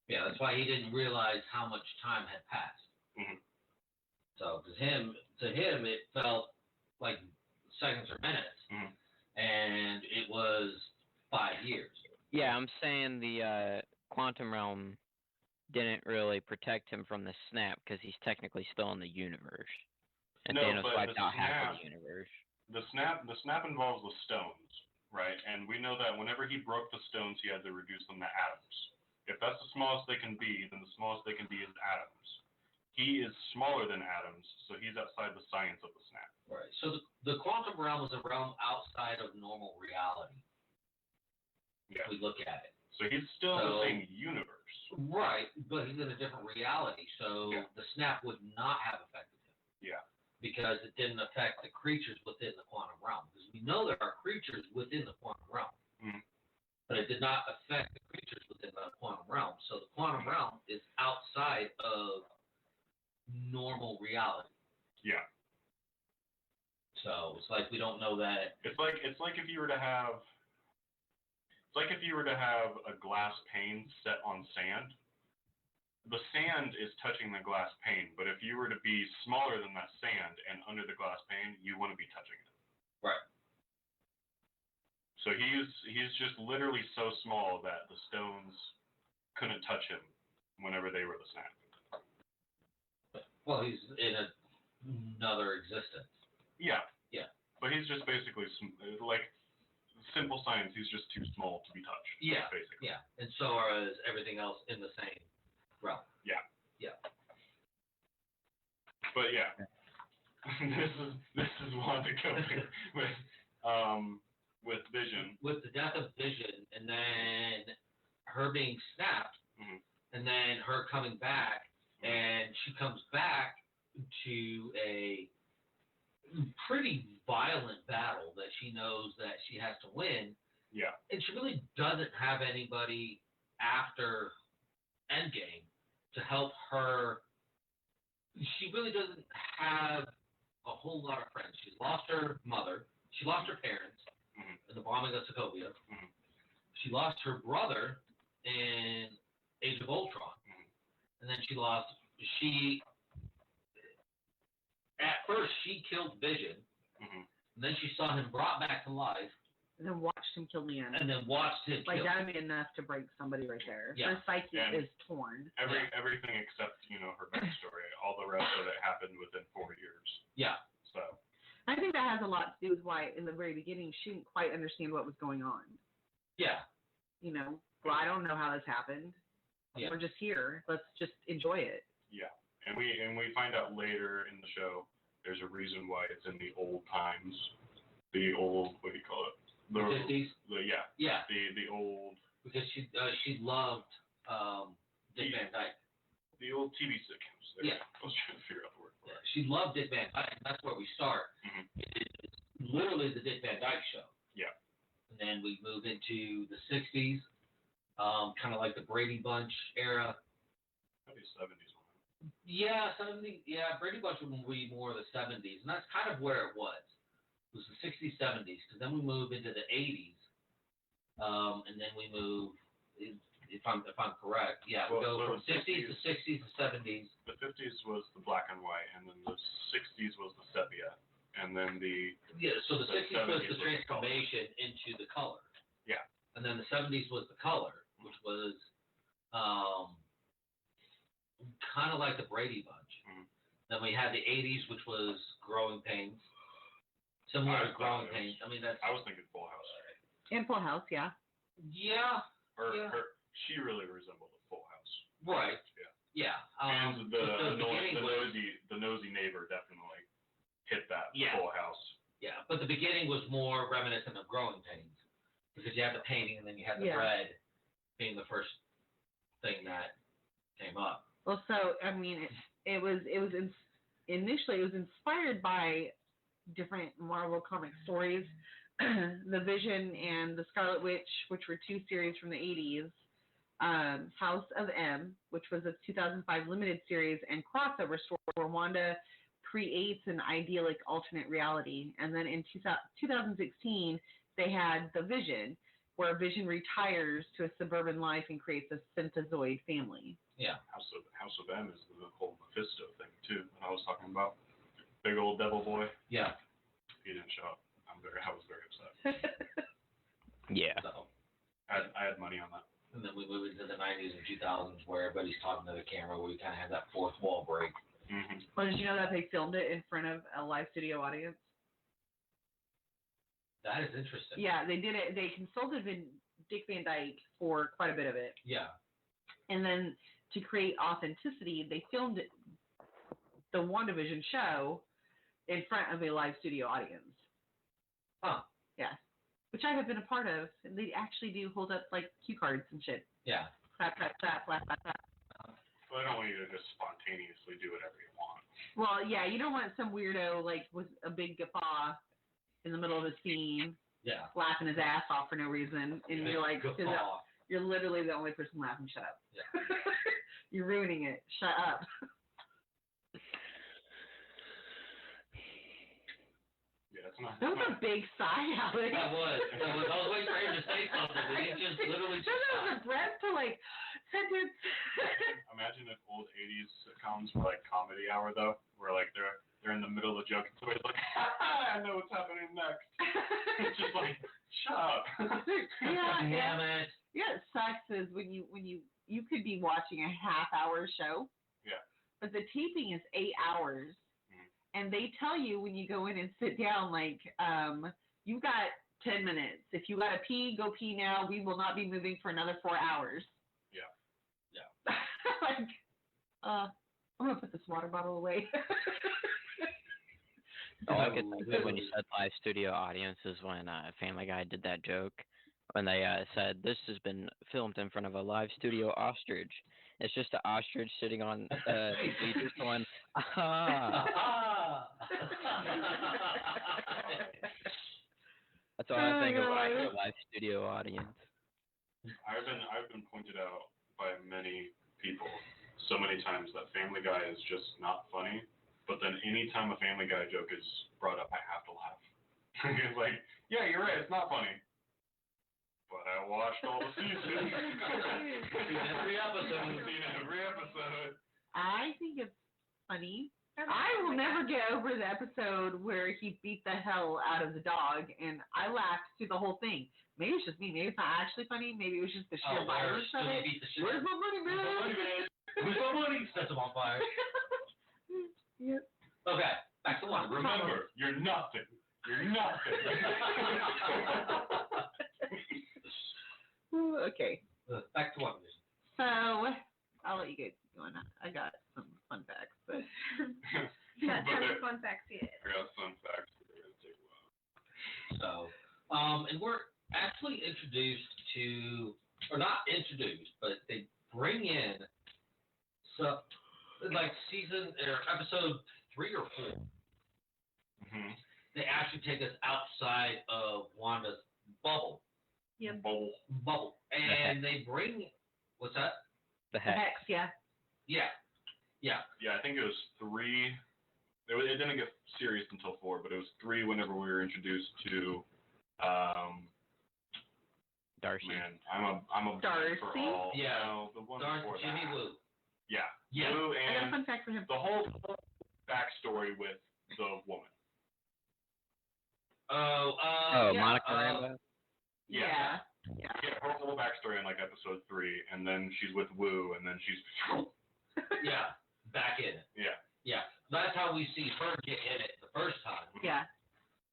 Yeah, that's why he didn't realize how much time had passed. Mm-hmm. So, to him, it felt like seconds or minutes, and it was 5 years. Yeah, I'm saying the quantum realm didn't really protect him from the snap because he's technically still in the universe. And No, Thanos but wiped the out half snap- of the universe. The snap involves the stones, right? And we know that whenever he broke the stones, he had to reduce them to atoms. If that's the smallest they can be, then the smallest they can be is atoms. He is smaller than atoms, so he's outside the science of the snap. Right. So the quantum realm is a realm outside of normal reality. Yeah. If we look at it. So he's still in the same universe. Right, but he's in a different reality, so the snap would not have affected him. Yeah. Because it didn't affect the creatures within the quantum realm. Because we know there are creatures within the quantum realm. Mm-hmm. But it did not affect the creatures within the quantum realm. So the quantum realm is outside of normal reality. Yeah. So it's like we don't know that. It's like if you were to have a glass pane set on sand. The sand is touching the glass pane, but if you were to be smaller than that sand and under the glass pane, you wouldn't be touching it. Right. So he's just literally so small that the stones couldn't touch him whenever they were the snap. Well, he's in another existence. Yeah. Yeah. But he's just basically like simple science. He's just too small to be touched. Yeah. Basically. Yeah. And so is everything else in the same realm. Yeah. Yeah. But yeah, this is Wanda coming with Vision. With the death of Vision, and then her being snapped, mm-hmm. and then her coming back, and she comes back to a pretty violent battle that she knows that she has to win. Yeah. And she really doesn't have anybody after Endgame to help her. She really doesn't have a whole lot of friends. She's lost her mother. She lost her parents mm-hmm. in the bombing of Sokovia. Mm-hmm. She lost her brother in Age of Ultron. Mm-hmm. And then at first she killed Vision. Mm-hmm. And then she saw him brought back to life. And then watched him kill Leanne. And then watched him like kill. that would be enough to break somebody right there. Yeah. Her psyche And is torn. Everything except, her backstory. All the rest of it happened within 4 years. Yeah. So. I think that has a lot to do with why in the very beginning she didn't quite understand what was going on. Yeah. Well, I don't know how this happened. Yeah. We're just here. Let's just enjoy it. Yeah. And we find out later in the show there's a reason why it's in the old times. The old, what do you call it? The 50s? Yeah. Yeah. The old. Because she loved Dick Van Dyke. The old TV sitcoms. Yeah. I was trying to figure out the word for it. She loved Dick Van Dyke, and that's where we start. Mm-hmm. It's literally the Dick Van Dyke Show. Yeah. And then we move into the 60s, kind of like the Brady Bunch era. Maybe 70s one. Yeah, 70s. Yeah, Brady Bunch would be more of the 70s, and that's kind of where it was. It was the 60s, 70s, because then we move into the 80s, and then we move, if I'm correct, we go from 50s to 60s to 70s. The 50s was the black and white, and then the 60s was the sepia, and then so the 60s was the transformation into the color. Yeah. And then the 70s was the color, which was kind of like the Brady Bunch. Mm-hmm. Then we had the 80s, which was Growing Pains. Similar to Growing Pains. I was thinking Full House. And Full House, yeah. Yeah. She really resembled a Full House. Right. Yeah. Yeah. And the nosy neighbor definitely hit that Full House. Yeah, but the beginning was more reminiscent of Growing Pains because you had the painting and then you had the bread being the first thing that came up. Well, so it was initially inspired by different Marvel comic stories. The Vision and the Scarlet Witch, which were 2 series from the 80s, House of M, which was a 2005 limited series, and crossover story where Wanda creates an idyllic alternate reality. And then in 2016, they had The Vision, where Vision retires to a suburban life and creates a synthezoid family. Yeah. House of M is the whole Mephisto thing, too, that I was talking about. Big old devil boy. Yeah. He didn't show up. I was very upset. Yeah. So, I had money on that. And then we move into the 90s and 2000s where everybody's talking to the camera, where we kind of have that fourth wall break. Mm-hmm. Well, did you know that they filmed it in front of a live studio audience? That is interesting. Yeah, they did it. They consulted Dick Van Dyke for quite a bit of it. Yeah. And then to create authenticity, they filmed the WandaVision show in front of a live studio audience. Huh. Yeah. Which I have been a part of. And they actually do hold up like cue cards and shit. Yeah. Clap, clap, clap, clap, clap, clap. Well, I don't want you to just spontaneously do whatever you want. Well, yeah, you don't want some weirdo like with a big guffaw in the middle of a scene, laughing his ass off for no reason, and you're like, you're literally the only person laughing. Shut up. Yeah. You're ruining it. Shut up. Yeah, that's not. That was a big sigh, Alex. That was. I was waiting for him to say something, but he just literally just That was a breath to like sentence. Imagine if old 80s sitcoms were like comedy hour though, where like they're in the middle of a joke and somebody's like, I know what's happening next. It's just like, shut up. Damn it. Yeah, it sucks is when you could be watching a half-hour show. Yeah. But the taping is 8 hours. And they tell you when you go in and sit down, like, you've got 10 minutes. If you got to pee, go pee now. We will not be moving for another 4 hours. Yeah. Yeah. Like, I'm going to put this water bottle away. All I could think of when you said live studio audience is when Family Guy did that joke when they said, this has been filmed in front of a live studio ostrich. It's just an ostrich sitting on bleachers going, ah. That's all I think of when I hear live studio audience. I've been pointed out by many people so many times that Family Guy is just not funny. But then anytime a Family Guy joke is brought up, I have to laugh. It's like, yeah, you're right, it's not funny. But I watched all the seasons. Every episode. I've seen every episode. I think it's funny. I will never get over the episode where he beat the hell out of the dog, and I laughed through the whole thing. Maybe it's just me. Maybe it's not actually funny. Maybe it was just the sheer violence of it. Where's my money, man? Where's my money? Sets him on fire. Yep. Okay, back to one. Remember, you're nothing. You're nothing. Okay. Back to one. So, I'll let you guys go on. I got some fun facts, but Yeah, tell me fun facts yet. I got some facts that are going to take a while. So, and we're actually introduced to, or not introduced, but they bring in some, like season or episode 3 or 4. Mm-hmm. They actually take us outside of Wanda's bubble. Yeah. Bubble. And they bring, what's that? The hex. yeah. Yeah. Yeah, I think it was 3. It didn't get serious until 4, but it was 3 whenever we were introduced to Darcy. Man, I'm a Darcy? for all. Yeah. No, the one Darcy, before Jimmy that. Woo. Yeah. Yeah. Woo I got a and fun fact for him. the whole backstory with the woman. Oh, yeah, Monica Rambeau? Yeah. Yeah, her whole backstory in like episode 3, and then she's with Woo, and then she's. Yeah, back in it. Yeah. Yeah, that's how we see her get in it the first time. Yeah.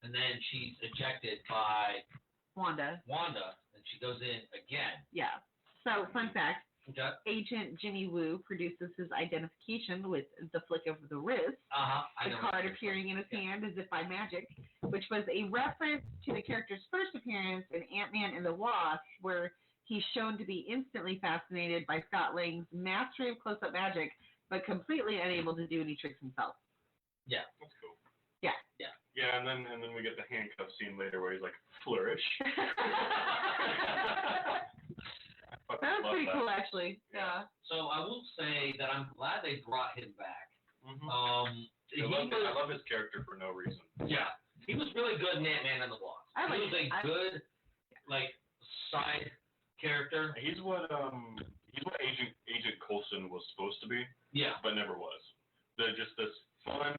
And then she's ejected by Wanda. and she goes in again. Yeah. So, fun fact. Okay. Agent Jimmy Woo produces his identification with the flick of the wrist, I the know card what appearing in his hand as if by magic, which was a reference to the character's first appearance in Ant-Man and the Wasp, where he's shown to be instantly fascinated by Scott Lang's mastery of close-up magic, but completely unable to do any tricks himself. Yeah. That's cool. Yeah. Yeah. Yeah, and then we get the handcuff scene later where he's like, flourish. That was pretty cool, actually. Yeah. So I will say that I'm glad they brought him back. Mm-hmm. I love his character for no reason. Yeah, he was really good in Ant-Man and the Wasp. He was a good, like, side character. He's what Agent Coulson was supposed to be. Yeah. But never was. They're just this fun,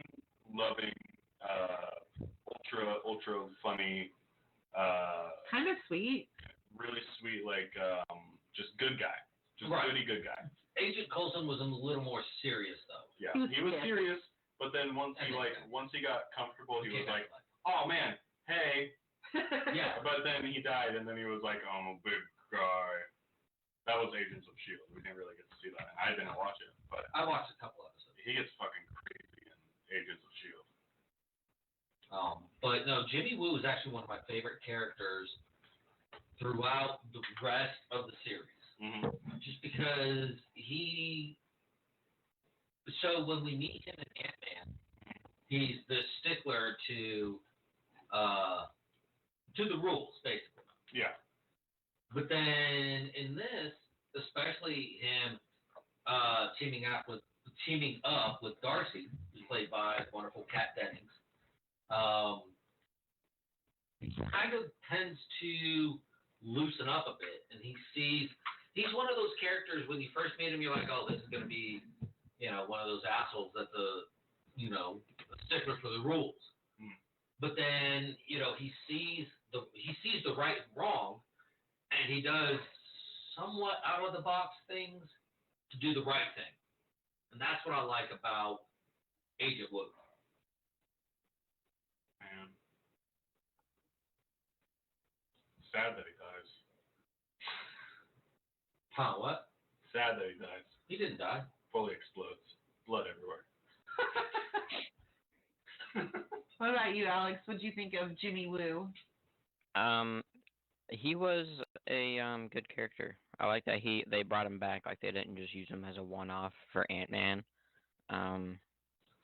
loving, ultra funny. Kind of sweet. really sweet, like just good guy, just Right. goody good guy. Agent Coulson was a little more serious though. Yeah, he was serious, but then once he got comfortable, he was like, oh man, hey. Yeah. But then he died, and then he was like, I'm a big guy. That was Agents of S.H.I.E.L.D. We didn't really get to see that. I didn't watch it, but I watched a couple episodes. He gets fucking crazy in Agents of S.H.I.E.L.D. But no, Jimmy Woo is actually one of my favorite characters throughout the rest of the series. Mm-hmm. Just because so when we meet him in Ant-Man, he's the stickler to the rules, basically. Yeah. But then in this, especially him teaming up with Darcy, who's played by the wonderful Kat Dennings, he kind of tends to loosen up a bit, and he's one of those characters when you first meet him, you're like, oh, this is going to be, one of those assholes that's a stickler for the rules. Mm. But then, he sees the right and wrong, and he does somewhat out of the box things to do the right thing. And that's what I like about Agent Woo. Man. Sad that he dies. Huh, what? Sad that he dies. He didn't die. Fully explodes. Blood everywhere. What about you, Alex? What do you think of Jimmy Woo? He was a good character. I like that they brought him back. Like they didn't just use him as a one-off for Ant-Man.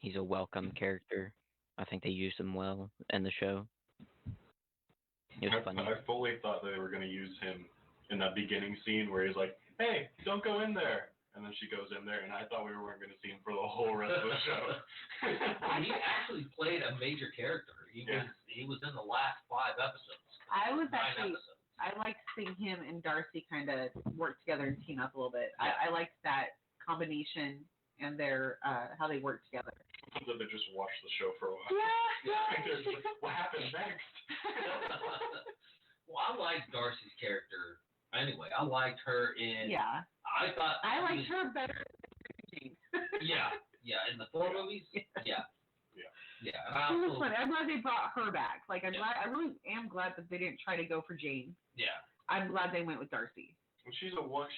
He's a welcome character. I think they used him well in the show. It was funny. I fully thought they were going to use him in that beginning scene where he's like, hey, don't go in there. And then she goes in there, and I thought we weren't going to see him for the whole rest of the show. He actually played a major character. He was in the last 5 episodes. I liked seeing him and Darcy kind of work together and team up a little bit. Yeah. I liked that combination and their how they work together. Sometimes they just watch the show for a while. Yeah. They're just like, what happens next? Well, I liked Darcy's character. Anyway, I liked her in. Yeah. I liked her better than Jane. Yeah. In the 4 movies. Yeah. She was funny. I'm glad they brought her back. Like I really am glad that they didn't try to go for Jane. Yeah. I'm glad they went with Darcy. She's a one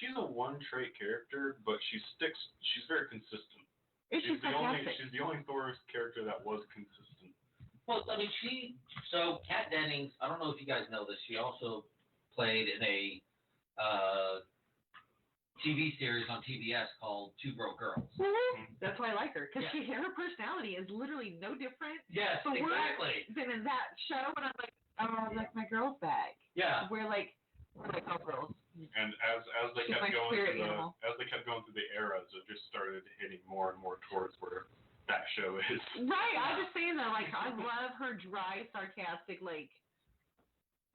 trait character, but she sticks. She's very consistent. She's the only Thor character that was consistent. Well, I mean, Kat Dennings, I don't know if you guys know this, she also played in a TV series on TBS called Two Broke Girls. Mm-hmm. That's why I like her, because her personality is literally no different exactly. than in that show, and I'm like, oh, that's my girl's back. Yeah. We're like oh, girls. And as they kept going through the eras, it just started hitting more and more towards where that show is. Right. I'm just saying that, like, I love her dry, sarcastic, like,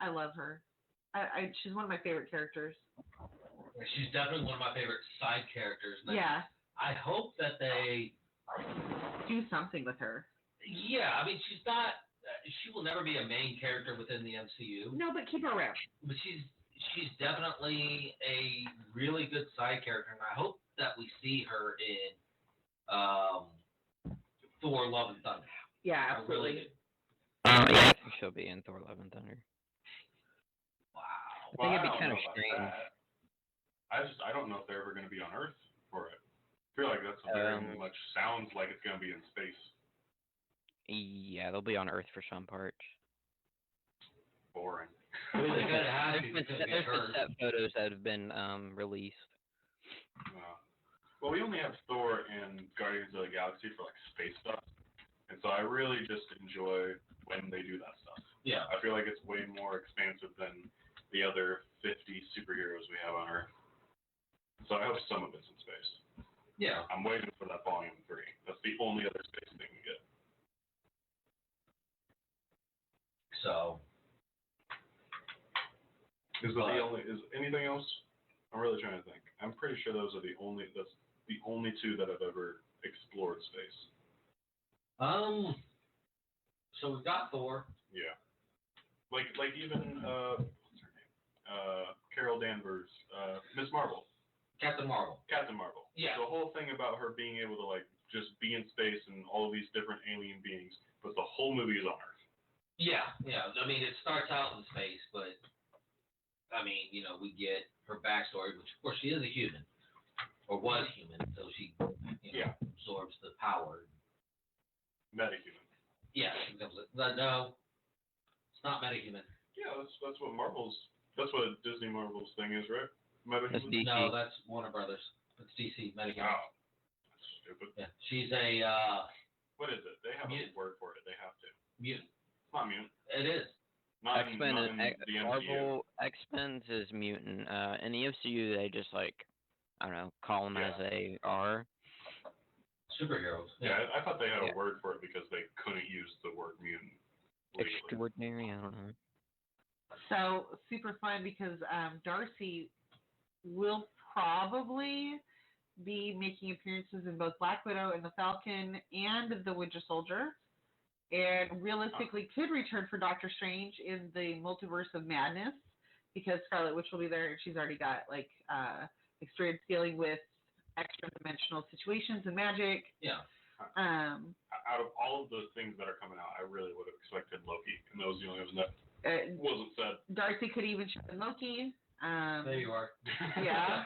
I love her. She's one of my favorite characters. She's definitely one of my favorite side characters. Yeah. I hope that they do something with her. Yeah, I mean, she's not. She will never be a main character within the MCU. No, but keep her around. But she's definitely a really good side character, and I hope that we see her in Thor: Love and Thunder. Yeah, absolutely. Yeah, she'll be in Thor: Love and Thunder. Wow. I think it'd be kind of strange. I don't know if they're ever going to be on Earth for it. I feel like that's very much sounds like it's going to be in space. Yeah, they'll be on Earth for some parts. Boring. There's been set photos that have been released. Well, we only have Thor and Guardians of the Galaxy for like space stuff, and so I really just enjoy when they do that stuff. Yeah. I feel like it's way more expansive than the other 50 superheroes we have on Earth. So I hope some of it's in space. Yeah. I'm waiting for that Volume 3. That's the only other space thing we get. So. Is anything else? I'm really trying to think. I'm pretty sure that's the only 2 that have ever explored space. So we've got Thor. Yeah. Like even what's her name? Carol Danvers, Miss Marvel. Captain Marvel. Captain Marvel. Yeah. The whole thing about her being able to like just be in space and all these different alien beings, but the whole movie is on Earth. Yeah. I mean, it starts out in space, but I mean, you know, we get her backstory, which of course she is a human, or was human, so she, absorbs the power. Metahuman. Yeah, it becomes no, it's not metahuman. Yeah, that's what Disney Marvel's thing is, right? That's DC. No, that's Warner Brothers. It's DC, metahuman. Oh, that's stupid. Yeah, she's a what is it? They have mutant. a word for it. They have to. Mutant. It's not mutant. It is. Not X-Men in the MCU. Marvel X-Men's is mutant. In the MCU, they just like, I don't know, call them as they are. Superheroes. Yeah, I thought they had a word for it because they couldn't use the word mutant. Legally. Extraordinary, I don't know. So super fun because Darcy will probably be making appearances in both Black Widow and the Falcon and the Winter Soldier, and realistically could return for Doctor Strange in the Multiverse of Madness because Scarlet Witch will be there and she's already got like experience dealing with extra dimensional situations and magic. Yeah. Out of all of those things that are coming out, I really would have expected Loki, and that was the only one that wasn't said. Darcy could even show Loki. There you are. Yeah.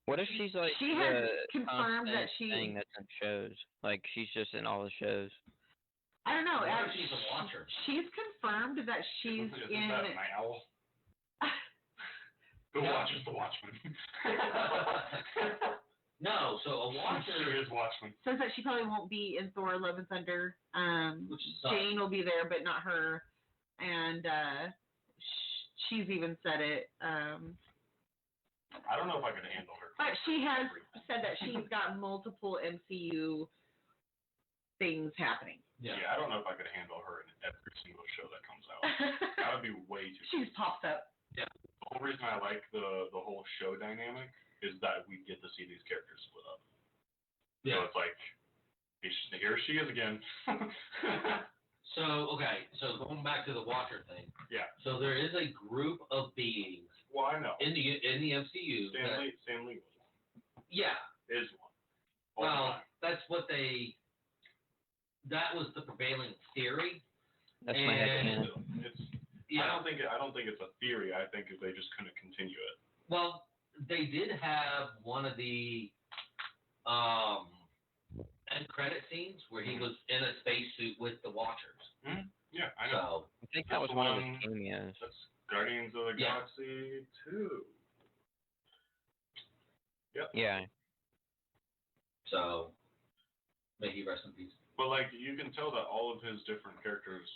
What if she's like she has confirmed that thing that's in shows? Like she's just in all the shows. I don't know. What if she's a watcher? She's confirmed that she's Isn't that an owl? The Watcher's the Watchman. No, so a watcher is Watchman. Says that she probably won't be in Thor: Love and Thunder. Jane will be there, but not her. And she's even said it. I don't know if I could handle her. But she has said that she's got multiple MCU things happening. Yeah, I don't know if I could handle her in every single show that comes out. That would be way too. She just pops up. Yeah. The whole reason I like the whole show dynamic is that we get to see these characters split up. Yeah. So it's like, here she is again. So going back to the Watcher thing. Yeah. So there is a group of beings. Well, I know. In the MCU. Stan Lee was one. Yeah. Is one. That's what that was the prevailing theory. That's my head. I don't think it's a theory. I think they just couldn't continue it. Well, they did have one of the end credit scenes where he was in a spacesuit with the Watchers. Mm-hmm. Yeah, I know. So, I think that was one of the cameos. That's Guardians of the Galaxy 2. Yep. Yeah. So, may he rest in peace. But like, you can tell that all of his different characters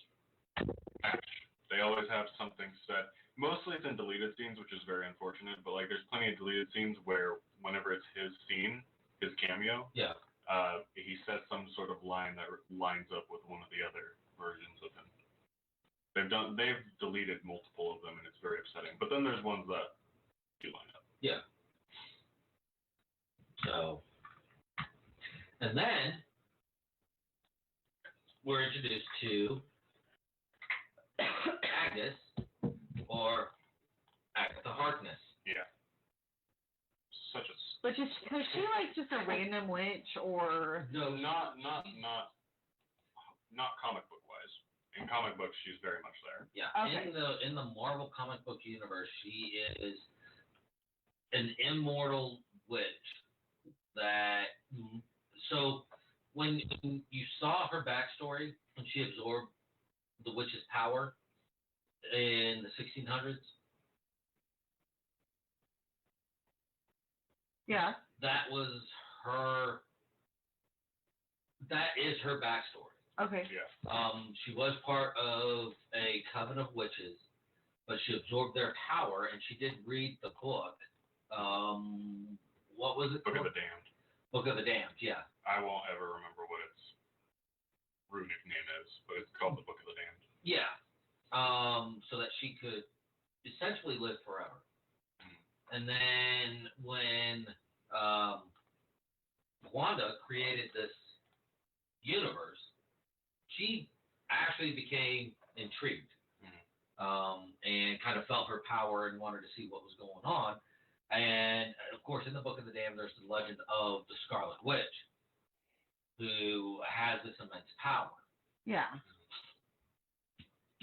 match. They always have something set. Mostly it's in deleted scenes, which is very unfortunate. But like, there's plenty of deleted scenes where whenever it's his scene, his cameo, he says some sort of line that lines up with one of the other versions of him. They've deleted multiple of them, and it's very upsetting. But then there's ones that do line up. Yeah. So, and then we're introduced to Agnes, or Agatha Harkness. Yeah. But is she like just a random witch, or? No, not comic book wise. In comic books, she's very much there. Yeah. Okay. In the Marvel comic book universe, she is an immortal witch. So when you saw her backstory, when she absorbed the witch's power in the 1600s. Yeah. That is her backstory. Okay. Yeah. She was part of a coven of witches, but she absorbed their power, and she did read the book. What was it? Book of the Damned. Book of the Damned, yeah. I won't ever remember what its runic name is, but it's called the Book of the Damned. Yeah. So that she could essentially live forever. And then when Wanda created this universe, she actually became intrigued and kind of felt her power and wanted to see what was going on. And of course, in the Book of the Damned, there's the legend of the Scarlet Witch, who has this immense power. Yeah.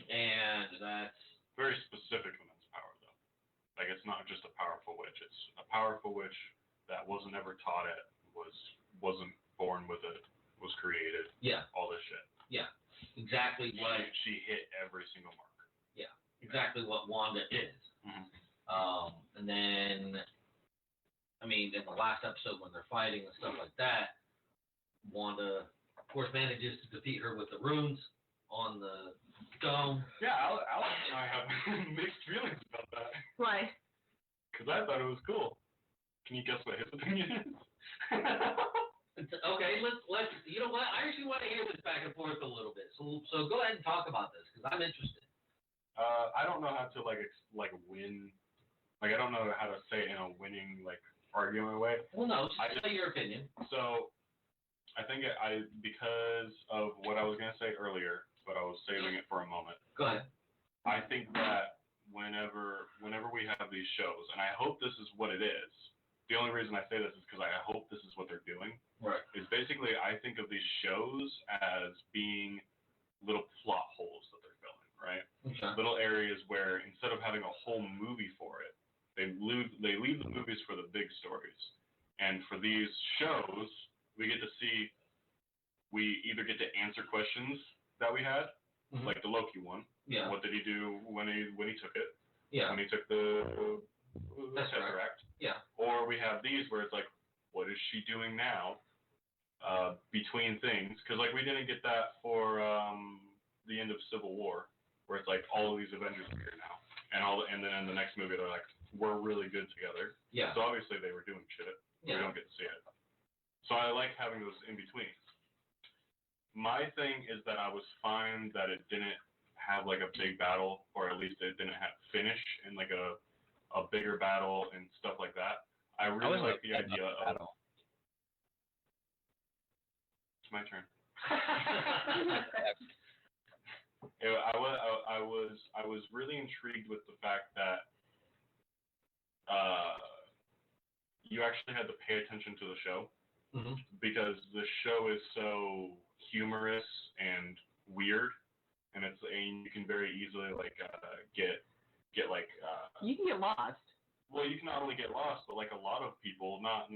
And that's very specific immense power, though. Like, it's not just a powerful witch. It's a powerful witch that wasn't ever taught it, wasn't born with it, was created. Yeah. All this shit. Yeah. Exactly what she hit every single mark. Yeah. Exactly what Wanda is. Mm-hmm. And then, I mean, in the last episode when they're fighting and stuff like that, Wanda, of course, manages to defeat her with the runes on the dome. Yeah, Alex and I have mixed feelings about that. Why? Because I thought it was cool. Can you guess what his opinion is? Okay, let's. You know what? I actually want to hear this back and forth a little bit. So go ahead and talk about this because I'm interested. I don't know how to like win. Like, I don't know how to say it in a winning argument way. Well, no, just say your opinion. So, I think because of what I was gonna say earlier, but I was saving it for a moment. Go ahead. I think that whenever we have these shows, and I hope this is what it is. The only reason I say this is because I hope this is what they're doing. Right. Is basically I think of these shows as being little plot holes that they're filling, right? Okay. Little areas where instead of having a whole movie for it, they leave the movies for the big stories. And for these shows, we either get to answer questions that we had, like the Loki one. Yeah. What did he do when he took it? Yeah. When he took the That's Tesseract. Right. Yeah. Or we have these where it's like, what is she doing now? Between things, because we didn't get that for the end of Civil War, where it's like all of these Avengers are here now, and then in the next movie they're like, we're really good together. Yeah. So obviously they were doing shit. Yeah. We don't get to see it. So I like having those in betweens. My thing is that I was fine that it didn't have a big battle, or at least it didn't have finish in a bigger battle and stuff like that. I really like the idea of battle. It's my turn. I was really intrigued with the fact that you actually had to pay attention to the show, because the show is so humorous and weird, and you can very easily get you can get lost. Well, you can not only get lost, but a lot of people, not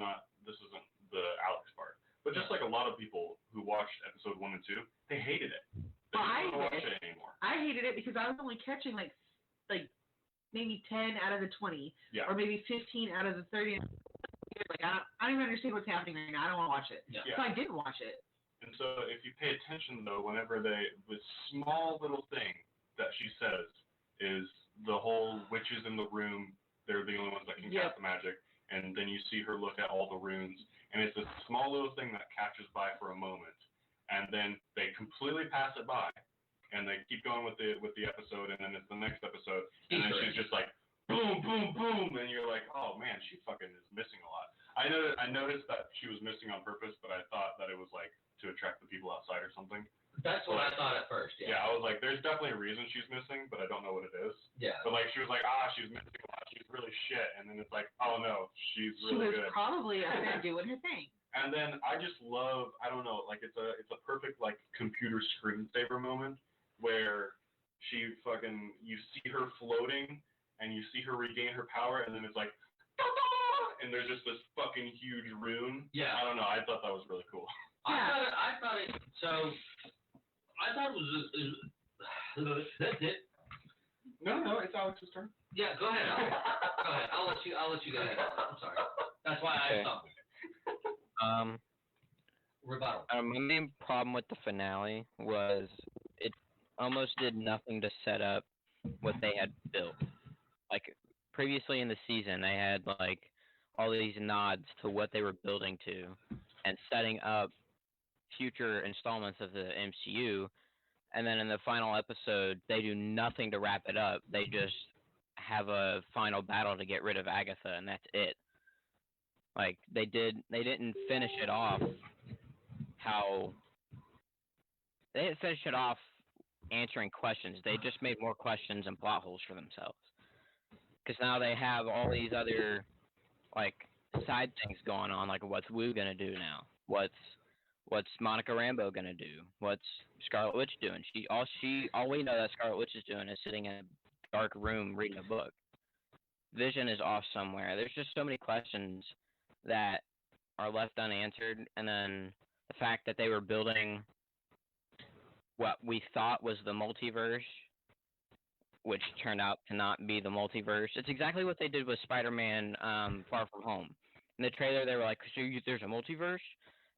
this isn't the Alex part, but just a lot of people who watched episode 1 and 2, they hated it. They didn't watch it anymore. I hated it because I was only catching maybe 10 out of the 20, or maybe 15 out of the 30. I don't even understand what's happening right now. I don't want to watch it. Yeah. So I didn't watch it. And so if you pay attention, though, whenever the small little thing that she says is the whole witches in the room, they're the only ones that can cast the magic, and then you see her look at all the runes, and it's a small little thing that catches by for a moment, and then they completely pass it by, and they keep going with the episode, and then it's the next episode, and then she's just like, boom, boom, boom, and you're like, oh man, she fucking is missing a lot. I noticed that she was missing on purpose, but I thought that it was to attract the people outside or something. That's what I thought at first, yeah. Yeah, I was like, there's definitely a reason she's missing, but I don't know what it is. Yeah. But she was like, she's missing a lot. She's really shit. And then it's like, oh no, she's really good. She was probably up there doing her thing. And then I just love, I don't know, it's a perfect computer screensaver moment where you see her floating and you see her regain her power, and then it's like, and there's just this fucking huge rune. Yeah. I don't know. I thought that was really cool. I thought it was. That's it. No, it's Alex's turn. Yeah, go ahead, Alex. Go ahead. I'll let you go ahead, Alex. I'm sorry. That's why I stopped. Rebuttal. My main problem with the finale was it almost did nothing to set up what they had built. Previously in the season, they had all these nods to what they were building to and setting up future installments of the MCU, and then in the final episode, they do nothing to wrap it up. They just have a final battle to get rid of Agatha, and that's it. They didn't finish it off answering questions. They just made more questions and plot holes for themselves. Because now they have all these other, like, side things going on, like what's Wu gonna do now? What's Monica Rambeau gonna do? What's Scarlet Witch doing? All we know that Scarlet Witch is doing is sitting in a dark room reading a book. Vision is off somewhere. There's just so many questions that are left unanswered, and then the fact that they were building what we thought was the multiverse, which turned out to not be the multiverse. It's exactly what they did with Spider-Man Far From Home. In the trailer, they were like, so there's a multiverse?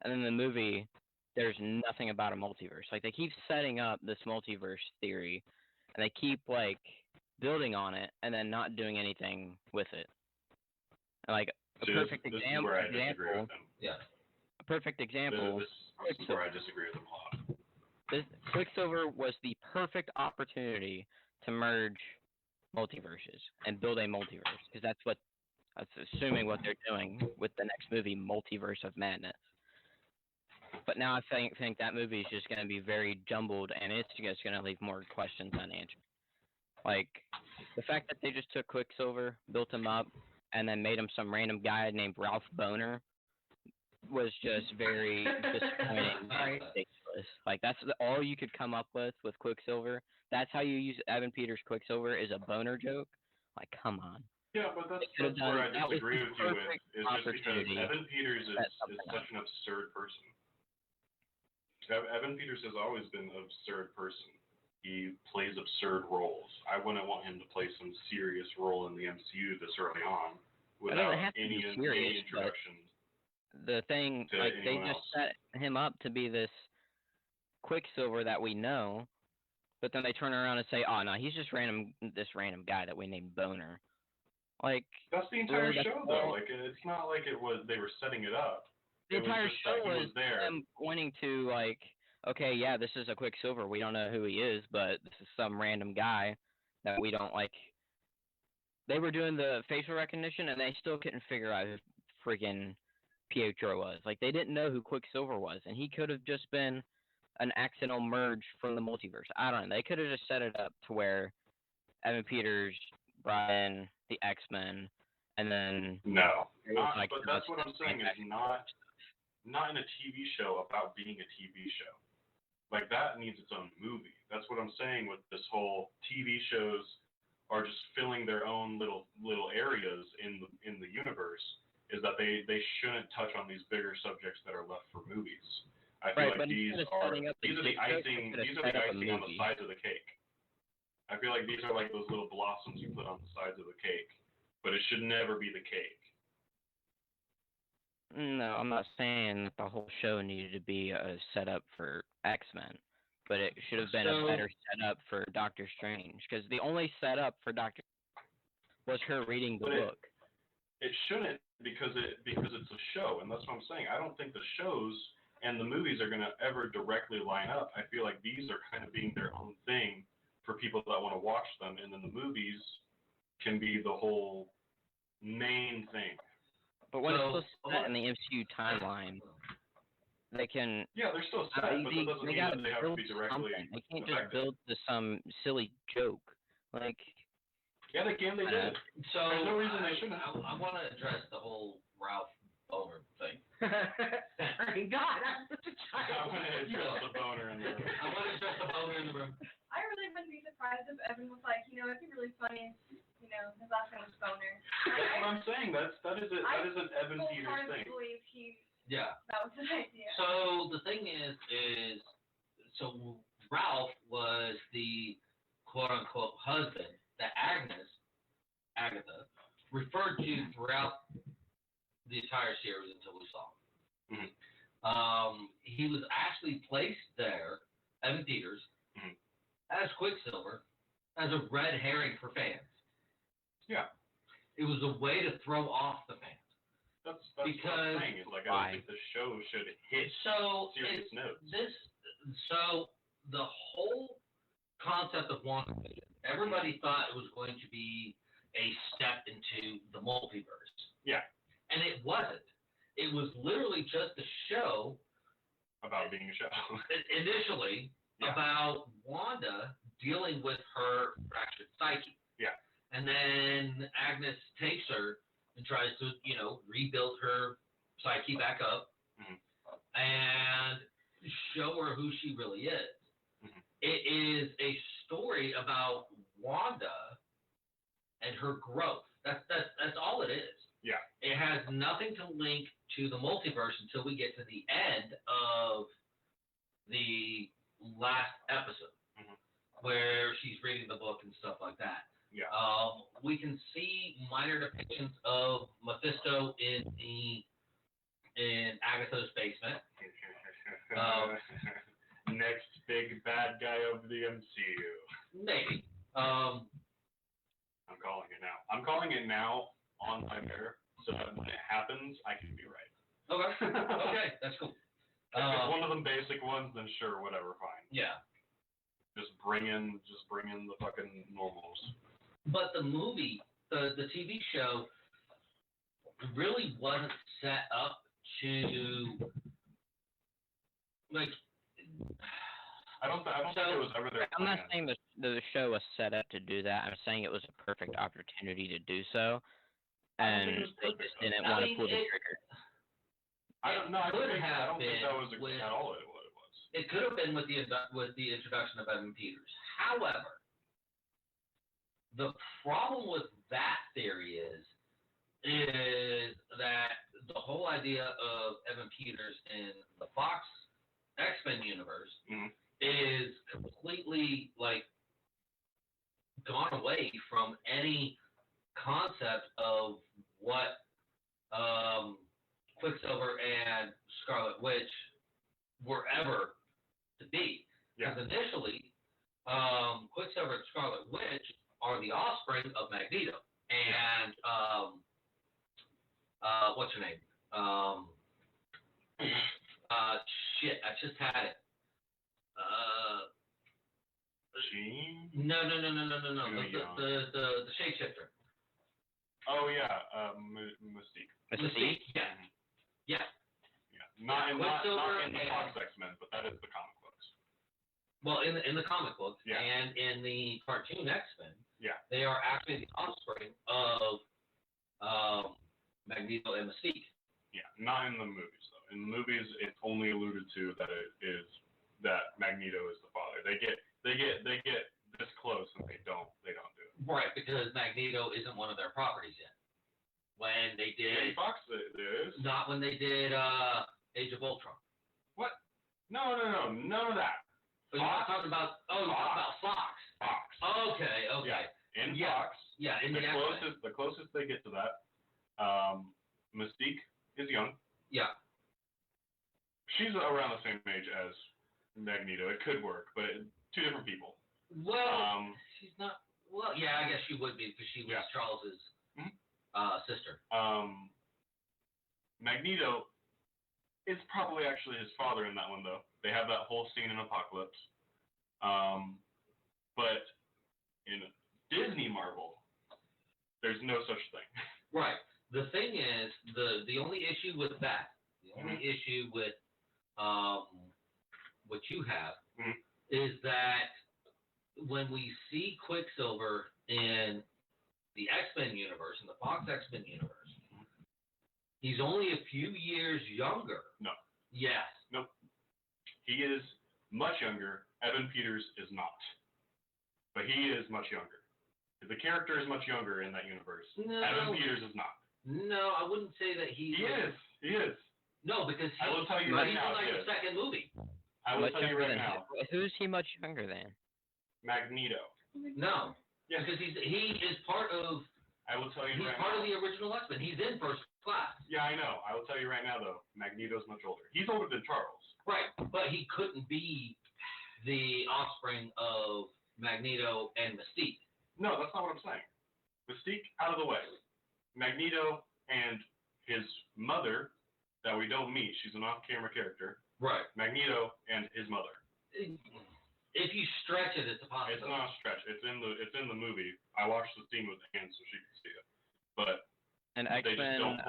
And then in the movie, there's nothing about a multiverse. Like, they keep setting up this multiverse theory, and they keep, like, building on it, and then not doing anything with it. Like, a perfect This example. is where I disagree with them. Yeah. A perfect example. This is where I disagree with them a lot. Quicksilver was the perfect opportunity to merge multiverses and build a multiverse, because that's assuming what they're doing with the next movie, Multiverse of Madness. But now I think that movie is just going to be very jumbled, and it's just going to leave more questions unanswered. Like, the fact that they just took Quicksilver, built him up, and then made him some random guy named Ralph Boner was just very disappointing and ridiculous. Like, that's all you could come up with Quicksilver. That's how you use Evan Peters' Quicksilver, is a boner joke. Like, come on. Yeah, but that's where I disagree with you with, is just because Evan Peters is such an absurd person. Evan Peters has always been an absurd person. He plays absurd roles. I wouldn't want him to play some serious role in the MCU this early on without any introduction. The thing, like, they just set him up to be this Quicksilver that we know, but then they turn around and say, oh, no, he's just this random guy that we named Boner. Like, that's the entire show, though. Like, it's not like they were setting it up. The entire show was them pointing to, like, okay, yeah, this is a Quicksilver. We don't know who he is, but this is some random guy that we don't like. They were doing the facial recognition, and they still couldn't figure out who freaking Pietro was. Like, they didn't know who Quicksilver was, and he could have just been an accidental merge from the multiverse. I don't know. They could have just set it up to where Evan Peters brought in the X-Men, and then... No. But that's what I'm saying, is not in a TV show about being a TV show. Like, that needs its own movie. That's what I'm saying with this whole TV shows are just filling their own little areas in the universe, is that they shouldn't touch on these bigger subjects that are left for movies. I feel like these are the icing on the sides of the cake. I feel like these are like those little blossoms you put on the sides of the cake, but it should never be the cake. No, I'm not saying that the whole show needed to be a setup for X-Men, but it should have been a better setup for Doctor Strange, because the only setup for Doctor was her reading the book. It shouldn't, because it's a show, and that's what I'm saying. I don't think the shows and the movies are going to ever directly line up. I feel like these are kind of being their own thing for people that want to watch them, and then the movies can be the whole main thing. But when it's still set in the MCU timeline, they can... Yeah, they're still set, but that doesn't mean that they have to be directly They can't just build to some silly joke. Like... Yeah, they can, they did. So, there's no reason they shouldn't. I want to address the whole Ralph Boner thing. God, I'm such a child. I want to address the boner in the room. I want to address the boner in the room. I really wouldn't be surprised if Evan was like, it'd be really funny, his last name was Boner. That's what I'm saying. That is an Evan Peters thing. I believe that was his idea. So the thing is so Ralph was the quote unquote husband that Agatha, referred to throughout the entire series until we saw him. Mm-hmm. He was actually placed there, Evan Peters, mm-hmm. as Quicksilver, as a red herring for fans. Yeah. It was a way to throw off the fans. That's because, what I'm saying. Is like, I don't think the show should hit serious notes. So the whole concept of WandaVision, everybody thought it was going to be a step into the multiverse. Yeah. And it wasn't. It was literally just a show. About being a show. Initially. about Wanda dealing with her fractured psyche. Yeah. And then Agnes takes her and tries to, rebuild her psyche back up and show her who she really is. It is a story about Wanda and her growth. That's all it is. Yeah. It has nothing to link to the multiverse until we get to the end of the last episode, where she's reading the book and stuff like that. Yeah. We can see minor depictions of Mephisto in Agatha's basement. Next big bad guy of the MCU. Maybe. I'm calling it now. I'm calling it now on my mirror, so that when it happens, I can be right. Okay. Okay, that's cool. If it's one of them basic ones, then sure, whatever, fine. Yeah. Just bring in the fucking normals. But the movie, the TV show, really wasn't set up to like. I don't think it was ever there. I'm not saying the show was set up to do that. I'm saying it was a perfect opportunity to do so, and they just didn't want to pull the trigger. I don't know. I don't think that was at all what it was. It could have been with the introduction of Evan Peters. However, the problem with that theory is that the whole idea of Evan Peters in the Fox X-Men universe is completely gone away from any concept of what Quicksilver and Scarlet Witch were ever to be. Yeah. Because initially, Quicksilver and Scarlet Witch are the offspring of Magneto. And, what's her name? Shit, I just had it. Jean? No. The shapeshifter. Oh yeah, Mystique. Mystique, yeah. Yeah. Not in the Quicksilver Fox X-Men, but that is the comic books. Well, in the comic books Yeah. and in the cartoon X-Men, Yeah. they are actually the offspring of Magneto and Mystique. Yeah, not in the movies though. In the movies, it's only alluded to that Magneto is the father. They get this close and they don't do it. Right, because Magneto isn't one of their properties yet. When they did Fox, there is. not when they did Age of Ultron. What? No, none of that. So you're not talking about Fox. Fox. Okay. Yeah. In Yeah. Fox. Yeah, in the closest they get to that, Mystique is young. Yeah. She's around the same age as Magneto. It could work, but two different people. Well, she's not. Well, yeah, I guess she would be because she was Yeah. Charles's sister. Magneto is probably actually his father in that one, though. They have that whole scene in Apocalypse. But in Disney Marvel, there's no such thing. Right. The thing is, the only issue with that, the only issue with what you have, is that when we see Quicksilver in the X-Men universe, in the Fox X-Men universe, he's only a few years younger. No. Yes. Nope. He is much younger. Evan Peters is not. But he is much younger. The character is much younger in that universe. No. Evan Peters is not. No, I wouldn't say that he is. He is. No, because I will tell you right he's now. in the second movie. I will Much tell you younger right than now. Who's he much younger than? Magneto. No. Yes. Because he is part of. I will tell you He's right part now. of the original X-Men. He's in first class. Yeah, I know. I will tell you right now, though. Magneto's much older. He's older than Charles. Right, but he couldn't be the offspring of Magneto and Mystique. No, that's not what I'm saying. Mystique, out of the way. Magneto and his mother, that we don't meet, she's an off-camera character. Right. Magneto and his mother. If you stretch it, it's a possibility. It's not a stretch. It's in the movie. I watched the scene with Anne so she could see it. But And they just X-Men. don't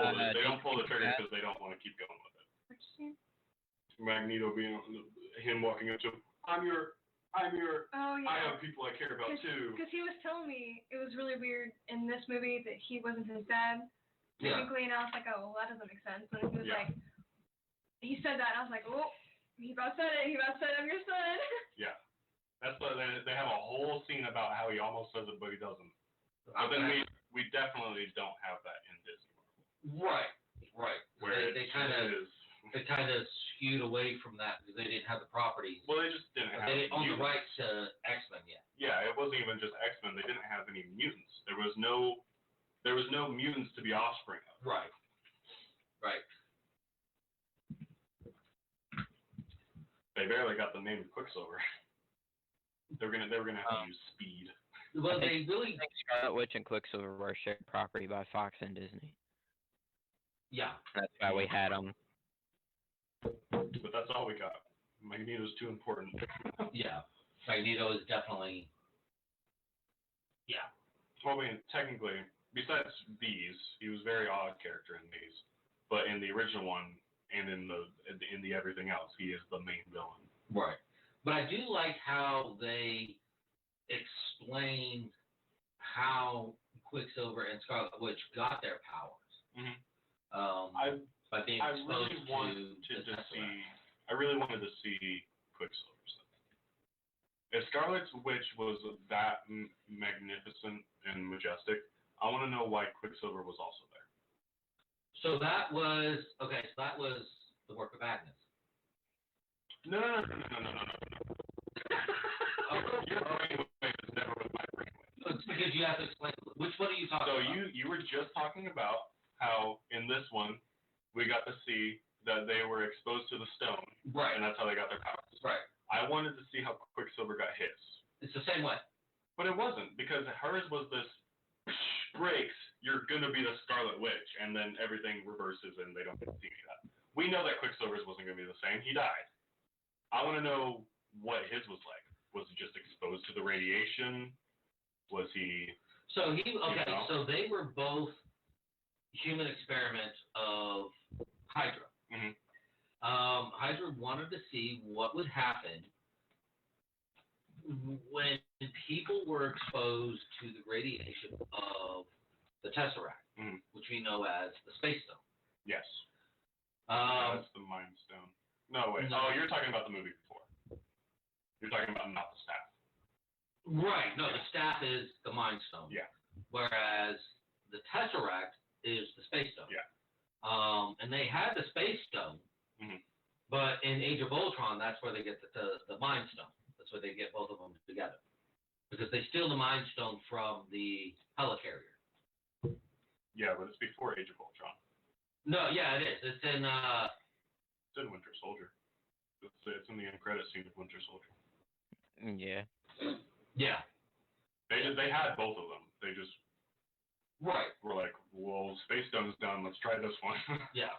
pull the trigger because they don't want to keep going with it. Magneto being him walking up to him, I'm your I'm your. Oh I yeah. have people I care about too. Because he was telling me it was really weird in this movie that he wasn't his dad. Yeah. Technically, and I was like, oh, well, that doesn't make sense. And he was Yeah. like, he said that, and I was like, oh, he about said it. He about said I'm your son. Yeah. That's what they have a whole scene about how he almost says it, but he doesn't. But then we definitely don't have that in Disney. Right. Where they kind of skewed away from that because they didn't have the properties. Well, they just didn't have. They didn't own the mutants. rights to X-Men yet. Yeah, it wasn't even just X-Men. They didn't have any mutants. There was no mutants to be offspring of. Right. They barely got the name of Quicksilver. They were gonna have to use speed. Well, they really. Scarlet Witch and Quicksilver were shared property by Fox and Disney. Yeah. That's why we had them. But that's all we got. Magneto's too important. Yeah. Magneto is definitely. Yeah. Well, I mean, technically, besides these, he was a very odd character in these. But in the original one and in the everything else, he is the main villain. Right. But I do like how they explained how Quicksilver and Scarlet Witch got their powers. Mm-hmm. By being exposed I really wanted to see Quicksilver stuff. If Scarlet Witch was that magnificent and majestic, I want to know why Quicksilver was also there. So that was the work of Agnes. No. Your brainwave is never with my brainwave. It's because you have to explain which one are you talking about? So you were just talking about how in this one we got to see that they were exposed to the stone, right? And that's how they got their powers, right? I wanted to see how Quicksilver got his. It's the same way, but it wasn't because hers was this breaks. You're gonna be the Scarlet Witch, and then everything reverses, and they don't get to see that. We know that Quicksilver's wasn't gonna be the same. He died. I want to know what his was like. Was he just exposed to the radiation? Was he? So So they were both human experiments of Hydra. Mm-hmm. Hydra wanted to see what would happen when people were exposed to the radiation of the Tesseract, which we know as the Space Stone. Yes. That's the Mind Stone. No, wait. No. Oh, you're talking about the movie before. You're talking about not the staff. Right. No, the staff is the Mind Stone. Yeah. Whereas the Tesseract is the Space Stone. Yeah. And they had the Space Stone, but in Age of Ultron, that's where they get the Mind Stone. That's where they get both of them together. Because they steal the Mind Stone from the helicarrier. Yeah, but it's before Age of Ultron. No, yeah, it is. It's in Winter Soldier. It's in the end credit scene of Winter Soldier. Yeah. Yeah. They had both of them. They just were like, well, Space Stone's done. Let's try this one. Yeah.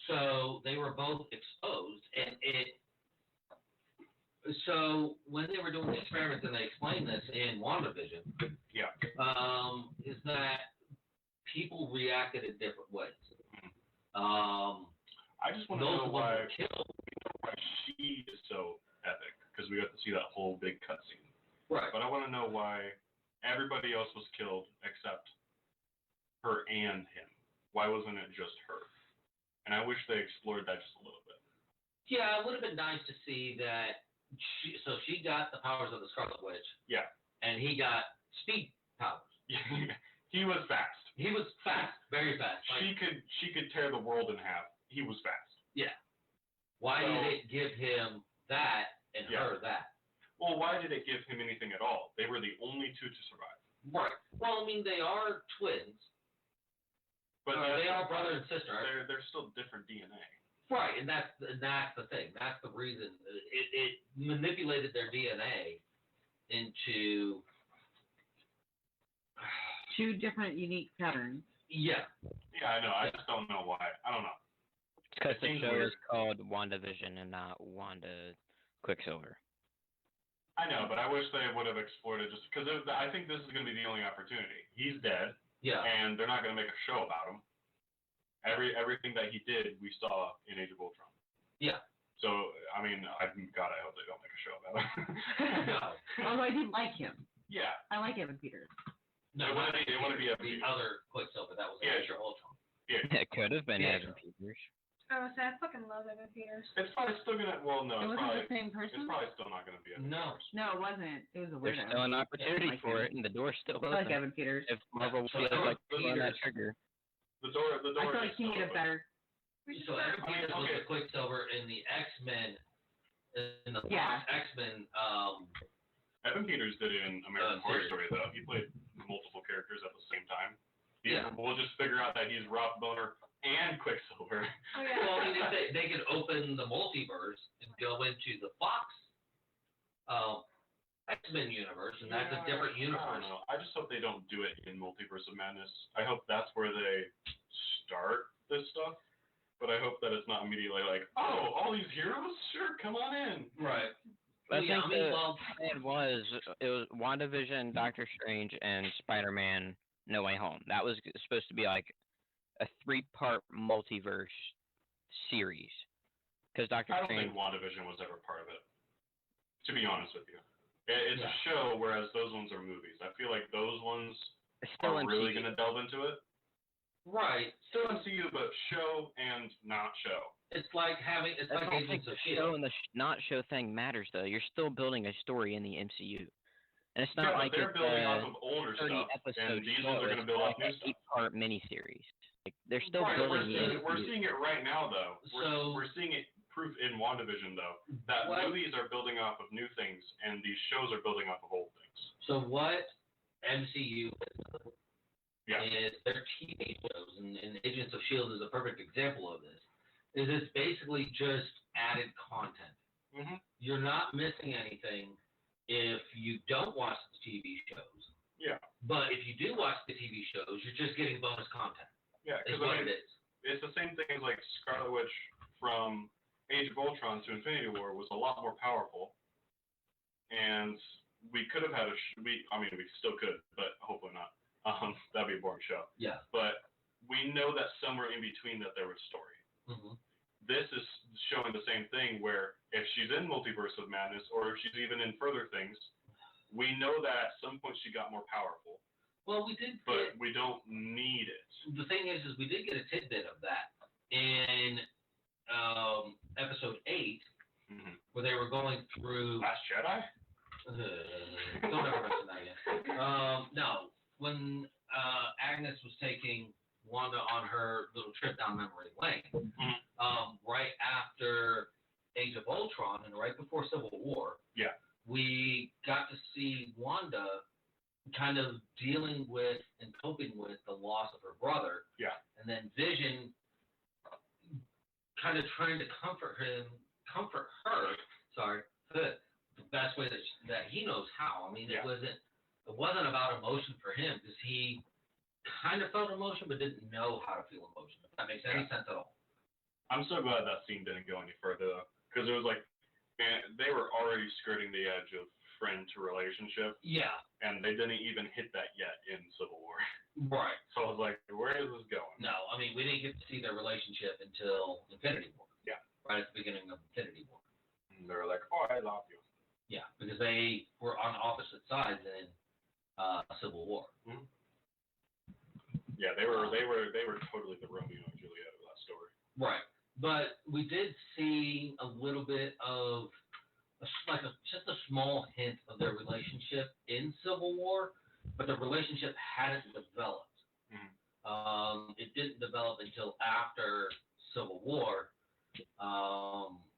So they were both exposed, and so when they were doing the experiments, and they explained this in WandaVision, is that people reacted in different ways. I just want to know why she is so epic, because we got to see that whole big cutscene. Right. But I want to know why everybody else was killed except her and him. Why wasn't it just her? And I wish they explored that just a little bit. Yeah, it would have been nice to see that. She got the powers of the Scarlet Witch. Yeah. And he got speed powers. He was fast. He was fast, very fast. She could tear the world in half. He was fast. Yeah. Why did it give him that and her that? Well, why did it give him anything at all? They were the only two to survive. Right. Well, I mean, they are twins. But they are brother and sister. They're still different DNA. Right, and that's the thing. That's the reason. It manipulated their DNA into two different unique patterns. Yeah. Yeah, I know. I just don't know why. I don't know. Because the show is called WandaVision and not Wanda Quicksilver. I know, but I wish they would have explored it just because I think this is going to be the only opportunity. He's dead. Yeah. And they're not going to make a show about him. Everything that he did, we saw in Age of Ultron. Yeah. So, I mean, God, I hope they don't make a show about him. No. Although I did like him. Yeah. I like Evan Peters. No, It wouldn't be the Peters. other Quicksilver. That was Yeah. Age of Ultron. Yeah. It could have been Yeah. Evan Peters. I was saying, I fucking love Evan Peters. It's probably still gonna. Well, no, It it's wasn't probably. the same It's person? probably still not gonna be. No. No, it wasn't. It was a There's weirdo. still an opportunity Yeah, for it, and the door's still I like open. Evan Peters. If Marvel So feels like pulling that Peters- trigger. The door. I feel like he made it better. So Evan Peters was okay. the Quicksilver in the X-Men, in the Yeah. X-Men. Evan Peters did it in American Horror series. Story though. He played multiple characters at the same time. Yeah. We'll just figure out that he's Rob Boner and Quicksilver. Oh yeah. Well, I mean, if they could open the multiverse and go into the Fox X-Men universe, and that's a different I don't universe. know. I just hope they don't do it in Multiverse of Madness. I hope that's where they start this stuff. But I hope that it's not immediately like, oh, all these heroes? Sure, come on in. Right. I Yeah, think I mean, the well, plan it was WandaVision, Doctor Strange, and Spider-Man No Way Home. That was supposed to be like a 3-part multiverse series. Because Doctor I don't Strange. think WandaVision was ever part of it. To be honest with you. It's Yeah. a show, whereas those ones are movies. I feel like those ones Still are really MCU. going to delve into it. right. Still MCU, but show and not show. It's like having, it's I like don't think Agents the of show S.H.I.E.L.D. and the not show thing matters though. You're still building a story in the MCU, and it's not Yeah, like but they're it's building a off of older 30 stuff, episode and these show. ones are going to It's build like off new an stuff. 8-part miniseries. Like, they're still Right, building we're the seeing it right now, though. So- We're seeing it proof in WandaVision, though, that What? movies are building off of new things, and these shows are building off of old things. So what MCU Yeah. is their TV shows, and Agents of S.H.I.E.L.D. is a perfect example of this, is it's basically just added content. Mm-hmm. You're not missing anything if you don't watch the TV shows. Yeah. But if you do watch the TV shows, you're just getting bonus content. Yeah, Is because what it is. it's the same thing as like Scarlet Witch from Age of Ultron to Infinity War was a lot more powerful, and we could have had we still could, but hopefully not. That'd be a boring show. Yeah. But we know that somewhere in between that there was story. Mm-hmm. This is showing the same thing where if she's in Multiverse of Madness or if she's even in further things, we know that at some point she got more powerful, Well, we did but we don't need it. the thing is we did get a tidbit of that in episode 8, Mm-hmm. where they were going through. Last Jedi? Don't ever mention that again. No, when Agnes was taking Wanda on her little trip down memory lane, right after Age of Ultron and right before Civil War, Yeah. we got to see Wanda kind of dealing with and coping with the loss of her brother. Yeah. And then Vision kind of trying to comfort her, the best way that he knows how. I mean, Yeah. it wasn't about emotion for him because he kind of felt emotion but didn't know how to feel emotion, if that makes any sense at all. I'm so glad that scene didn't go any further, though, because it was like, man, they were already skirting the edge of friend to relationship, Yeah, and they didn't even hit that yet in Civil War. right. So I was like, where is this going? No, I mean, we didn't get to see their relationship until Infinity War. Yeah. Right at the beginning of Infinity War. And they were like, oh, I love you. Yeah, because they were on opposite sides in Civil War. Mm-hmm. Yeah, they were totally the Romeo and Juliet of that story. Right. But we did see a little bit of just a small hint of their relationship in Civil War, but the relationship hadn't developed. Mm-hmm. It didn't develop until after Civil War,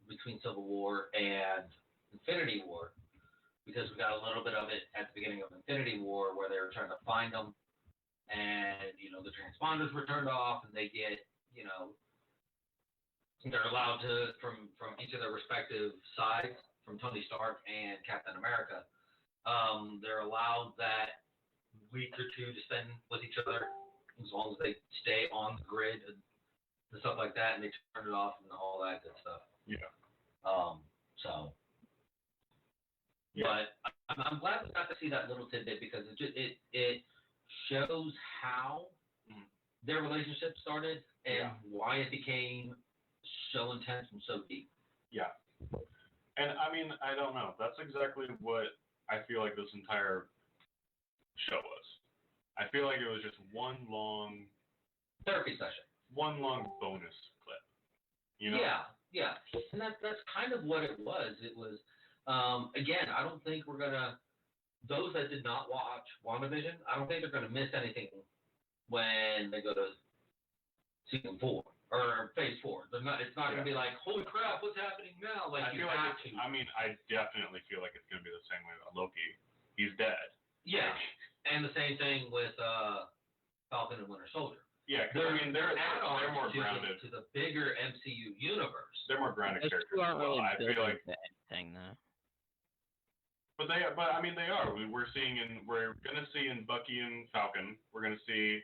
between Civil War and Infinity War, because we got a little bit of it at the beginning of Infinity War where they were trying to find them, and the transponders were turned off, and they get they're allowed to from each of their respective sides, from Tony Stark and Captain America, they're allowed that week or two to spend with each other as long as they stay on the grid and stuff like that, and they turn it off and all that good stuff. Yeah. So. Yeah. But I'm glad we got to see that little tidbit because it shows how their relationship started and why it became so intense and so deep. Yeah. And I mean, I don't know. That's exactly what I feel like this entire show was. I feel like it was just one long therapy session. One long bonus clip. You know? Yeah. And that's kind of what it was. It was, again, I don't think we're going to, those that did not watch WandaVision, I don't think they're going to miss anything when they go to season 4 or phase 4. It's not going to be like, holy crap, what's happening now? Like, I feel like I definitely feel like it's going to be the same way with Loki. He's dead. Yeah. And the same thing with Falcon and Winter Soldier. Yeah, because I mean, they're more grounded to the bigger MCU universe. They're more grounded characters. Aren't really I feel like anything though. But I mean, they are. We're gonna see in Bucky and Falcon. We're gonna see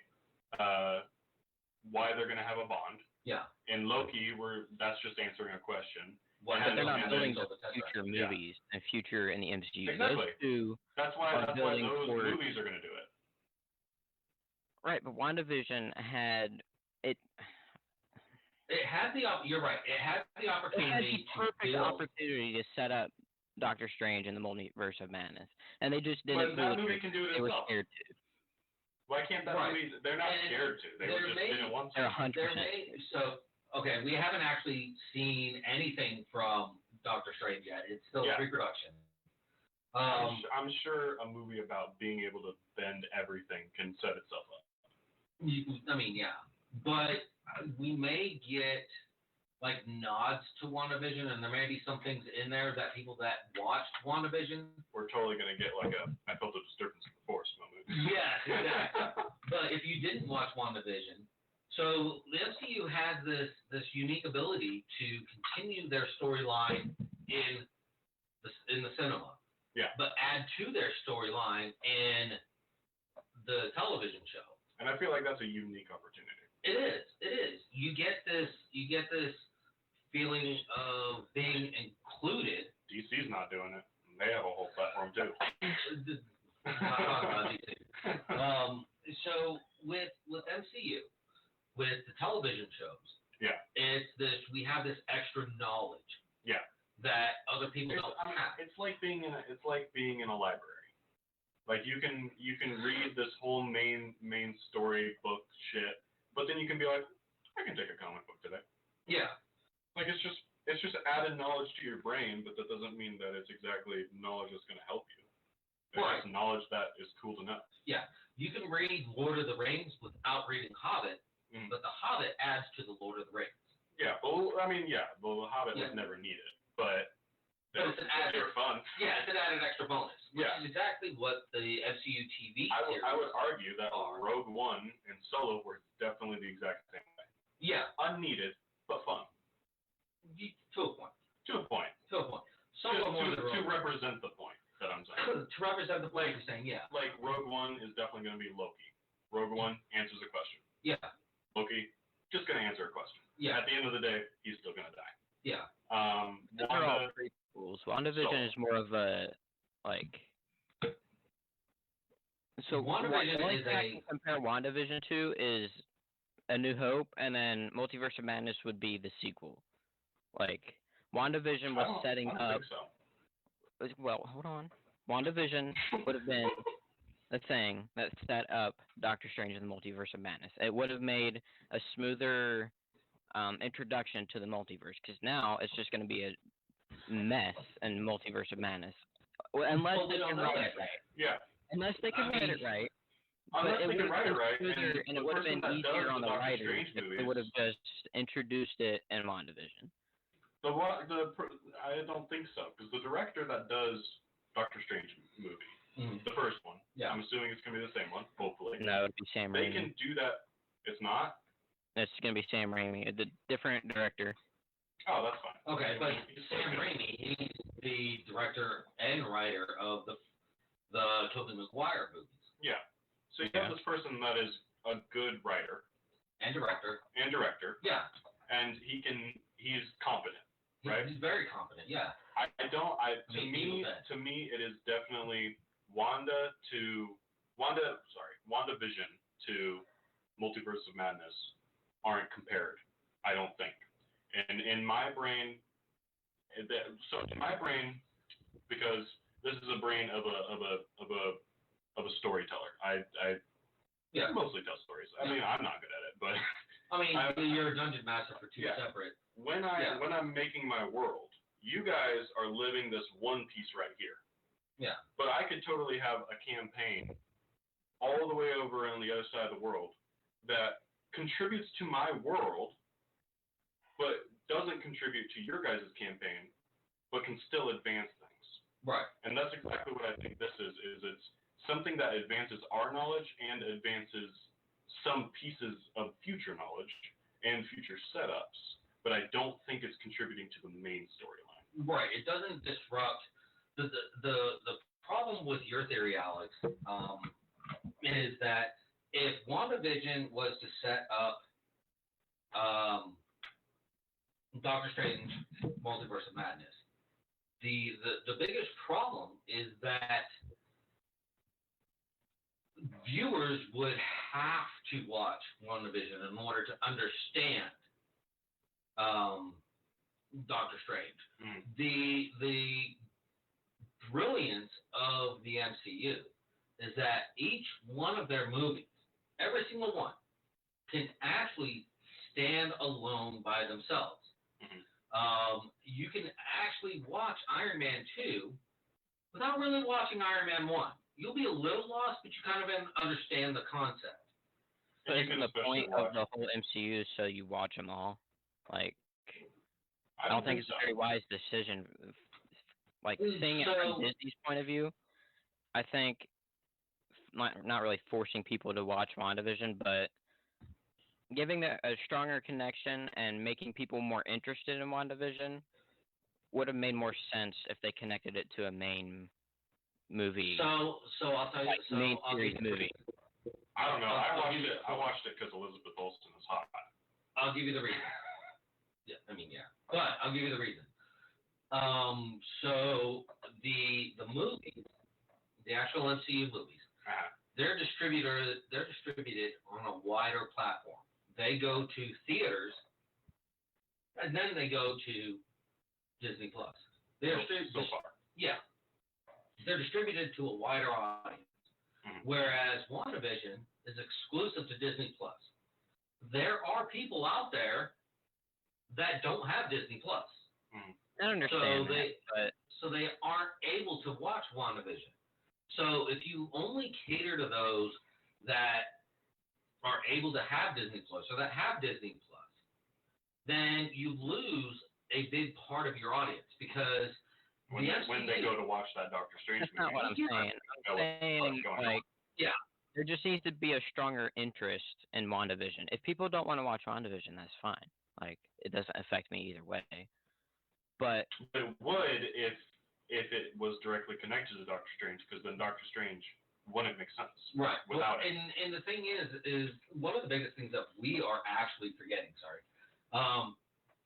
why they're gonna have a bond. Yeah. In Loki, that's just answering a question. But they're not building the future movies and future in the MCU. Exactly. Those two that's why those for, movies are gonna do it. Right, but WandaVision had it. It had the you're right. It had the opportunity. It had the perfect opportunity to set up Doctor Strange in the Multiverse of Madness, and they just didn't. But that movie can do it They were itself. scared to. Why can't that movie? They're not scared to. They just didn't want to. They're 100%. So okay, we haven't actually seen anything from Doctor Strange yet. It's still pre-production. I'm sure a movie about being able to bend everything can set itself up. I mean, yeah, but we may get like nods to WandaVision, and there may be some things in there that people that watched WandaVision. We're totally gonna get like I felt a disturbance in the force moment. Yeah, exactly. But if you didn't watch WandaVision, so the MCU has this unique ability to continue their storyline in the cinema. Yeah. But add to their storyline in the television show. And I feel like that's a unique opportunity. It is. You get this feeling of being included. DC's not doing it. They have a whole platform too. I'm not talking about DC. So with MCU, with the television shows, we have this extra knowledge. Yeah. That other people don't have. It's like being in a library. Like you can read this whole main story book shit, but then you can be like, I can take a comic book today. Yeah. Like it's just added knowledge to your brain, but that doesn't mean that it's exactly knowledge that's going to help you. It's just knowledge that is cool to know. Yeah. You can read Lord of the Rings without reading Hobbit, but the Hobbit adds to the Lord of the Rings. Yeah. Well, I mean, the Hobbit was never needed, but they were fun. Yeah, it's an added extra bonus. Which is exactly what the MCU TV series I would argue that Rogue One and Solo were definitely the exact same way. Yeah. Unneeded, but fun. To a point. Solo to represent the point that I'm saying. To represent the point you're saying, yeah. Like Rogue One is definitely going to be Loki. Rogue One answers a question. Yeah. Loki, just going to answer a question. Yeah. At the end of the day, he's still going to die. Yeah. They're all prequels. WandaVision is more of a, like... So WandaVision one is thing I can compare WandaVision to is A New Hope, and then Multiverse of Madness would be the sequel. Like, WandaVision was setting up... So. Well, hold on. WandaVision would have been the thing that set up Doctor Strange in the Multiverse of Madness. It would have made a smoother introduction to the multiverse, because now it's just going to be a mess in Multiverse of Madness. Unless they can write it right. Yeah. Unless they can write it right. Unless they can write it right. And it would have been easier on the writers if they would have just introduced it in WandaVision. I don't think so, because the director that does Doctor Strange movie, the first one, I'm assuming it's going to be the same one, hopefully. No, it would be Sam Raimi. They can do that. It's not? It's going to be Sam Raimi, the different director. Oh, that's fine. Okay, but Sam Raimi, he's the director and writer of the Tobey Maguire movies. Yeah. So you have this person that is a good writer. And director. Yeah. And he's competent, right? He's very competent, yeah. To me, it is definitely WandaVision to Multiverse of Madness aren't compared, I don't think. And in my brain, So in my brain, because this is a brain of a storyteller. I mostly tell stories. I mean, I'm not good at it, but I mean, you're a dungeon master for two separate. When I'm making my world, you guys are living this one piece right here. Yeah. But I could totally have a campaign all the way over on the other side of the world that contributes to my world, but doesn't contribute to your guys' campaign, but can still advance things. Right. And that's exactly what I think this is it's something that advances our knowledge and advances some pieces of future knowledge and future setups, but I don't think it's contributing to the main storyline. Right. It doesn't disrupt the problem with your theory, Alex, is that if WandaVision was to set up Doctor Strange Multiverse of Madness, the biggest problem is that viewers would have to watch WandaVision in order to understand Doctor Strange. The brilliance of the MCU is that each one of their movies, every single one, can actually stand alone by themselves. You can actually watch Iron Man 2 without really watching Iron Man 1. You'll be a little lost, but you kind of understand the concept. But isn't the point of the whole MCU so you watch them all? Like, I don't think it's a very wise decision. Like, seeing it from Disney's point of view, I think not really forcing people to watch WandaVision, but giving a stronger connection and making people more interested in WandaVision would have made more sense if they connected it to a main movie. So I'll tell you, like main series movie. I don't know. I watched it because Elizabeth Olsen is hot. I'll give you the reason. But I'll give you the reason. So the movies, the actual MCU movies, they're distributed on a wider platform. They go to theaters, and then they go to Disney Plus. So far. Yeah. They're distributed to a wider audience. Whereas WandaVision is exclusive to Disney Plus. There are people out there that don't have Disney Plus. I understand so they aren't able to watch WandaVision. So if you only cater to those that are able to have Disney Plus or that have Disney Plus, then you lose a big part of your audience because when they go to watch that Doctor Strange movie. That's not what I'm saying. I'm saying, like, there just needs to be a stronger interest in WandaVision. If people don't want to watch WandaVision, that's fine. Like, it doesn't affect me either way. But it would if it was directly connected to Doctor Strange, because then Doctor Strange wouldn't make sense. Right. Without it. And the thing is one of the biggest things that we are actually forgetting,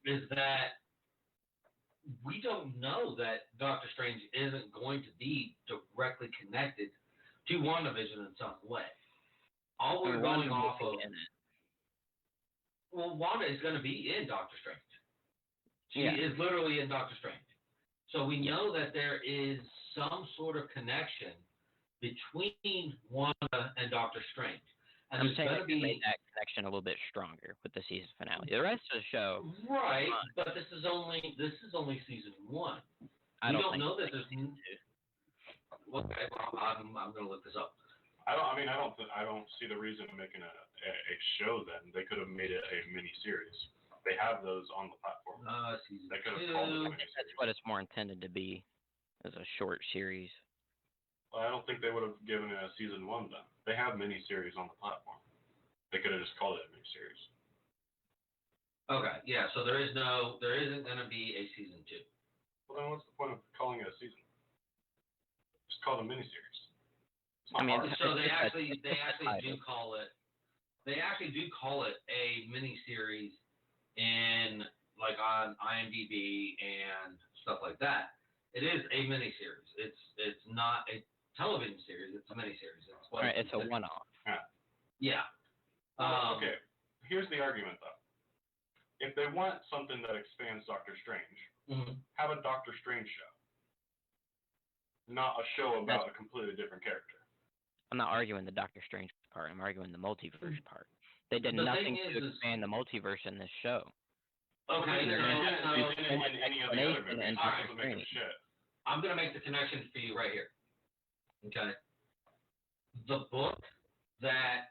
is that we don't know that Doctor Strange isn't going to be directly connected to WandaVision in some way. All we're going off of... Well, Wanda is going to be in Doctor Strange. She is literally in Doctor Strange. So we know that there is some sort of connection between Wanda and Doctor Strange. And I'm saying to make that connection a little bit stronger with the season finale. The rest of the show, right? But this is only season 1. We don't know that there's. Okay, I'm going to look this up. I don't see the reason of making a show. Then they could have made it a mini series. They have those on the platform. They could have called it a mini series. That's what it's more intended to be, as a short series. Well, I don't think they would have given it a season 1 then. They have miniseries on the platform. They could have just called it a miniseries. Okay, yeah. So there isn't going to be a season 2. Well, then what's the point of calling it a season? Just call it a miniseries. I mean, so they actually do call it. They actually do call it a miniseries in like on IMDb and stuff like that. It is a miniseries. It's not a television series. It's a miniseries. It's a one-off. Yeah. Okay. Here's the argument, though. If they want something that expands Doctor Strange, have a Doctor Strange show. Not a show about a completely different character. I'm not arguing the Doctor Strange part. I'm arguing the multiverse part. They did nothing to expand the multiverse in this show. Okay, in any of the other movies. I'm going to make the connection for you right here. Okay? The book that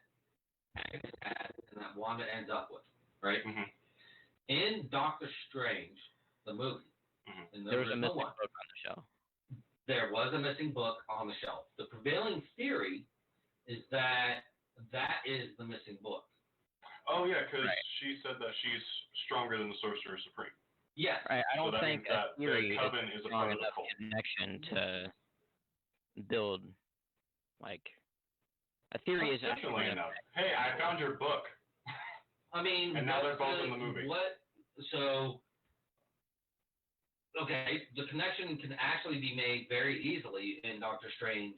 Agnes had and that Wanda ends up with, right? Mm-hmm. In Doctor Strange, the movie, in the there was a original missing one, book on the show. there was a missing book on the shelf. The prevailing theory is that that is the missing book. Oh, yeah, because she said that she's stronger than the Sorcerer Supreme. Yes. Right, I don't so think that theory the Coven is a strong part of the enough cult. connection to build, like, a theory is Definitely enough. Hey, I found your book. I mean, and now they're both in the movie. Okay, the connection can actually be made very easily in Doctor Strange,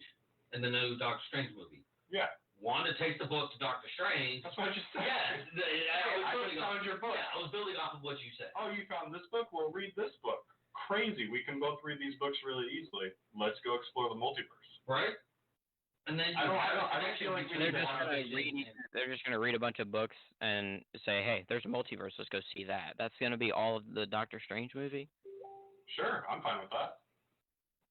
in the new Doctor Strange movie. Yeah. Wanda takes the book to Doctor Strange. That's what I just said. Yeah, I just found your book. Yeah, I was building off of what you said. Oh, you found this book? Well, read this book. Crazy. We can both read these books really easily. Let's go explore the multiverse. Right? And then I don't feel like they're just gonna read a bunch of books and say, hey, there's a multiverse, let's go see that. That's gonna be all of the Doctor Strange movie? Sure, I'm fine with that.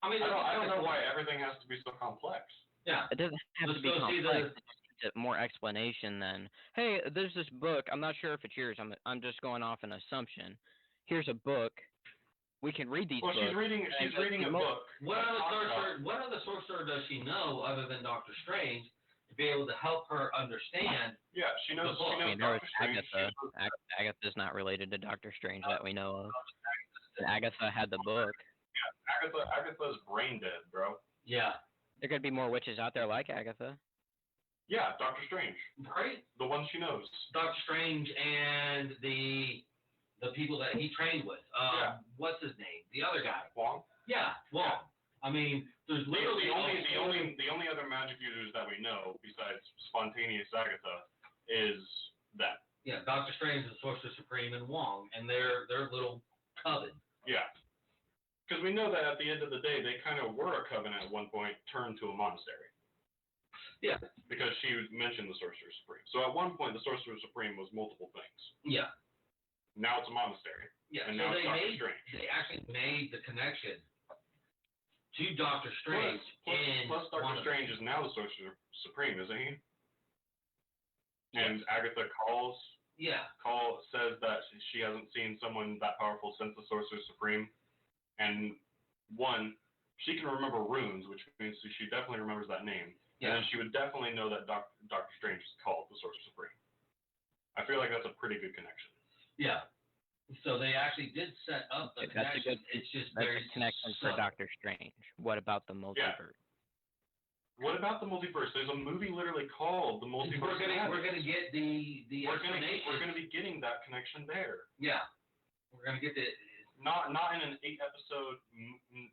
I mean, I don't know why everything has to be so complex. Yeah. It doesn't have to be complex. It just needs more explanation than, hey, there's this book. I'm not sure if it's yours. I'm just going off an assumption. Here's a book. We can read these books. Well, she's reading a book. What other sorcerer does she know other than Doctor Strange to be able to help her understand? Yeah, she knows. I mean, there was Agatha. Agatha's not related to Doctor Strange that we know of. Agatha had the book. Yeah, Agatha's brain dead, bro. Yeah. There could be more witches out there like Agatha. Yeah, Doctor Strange. Right. The one she knows. Doctor Strange and the people that he trained with. What's his name? The other guy. Wong? Yeah, Wong. I mean, there's literally the only other magic users that we know besides spontaneous Agatha is that. Yeah, Doctor Strange, the Sorcerer Supreme, and Wong, and their little coven. Yeah. Because we know that at the end of the day, they kind of were a coven at one point, turned to a monastery. Yeah. Because she mentioned the Sorcerer Supreme. So at one point, the Sorcerer Supreme was multiple things. Yeah. Now it's a monastery. Yeah, and so now it's Doctor Strange. They actually made the connection to Doctor Strange. Plus Doctor Strange is now the Sorcerer Supreme, isn't he? And Agatha says that she hasn't seen someone that powerful since the Sorcerer Supreme. And one, she can remember runes, which means she definitely remembers that name. Yeah. And then she would definitely know that Doctor Strange is called the Sorcerer Supreme. I feel like that's a pretty good connection. Yeah. So they actually did set up the connection. It's just very connection for Doctor Strange. What about the multiverse? Yeah. What about the multiverse? There's a movie literally called The Multiverse. We're gonna get the explanation. We're gonna be getting that connection there. Yeah. We're gonna get the. Not in an 8-episode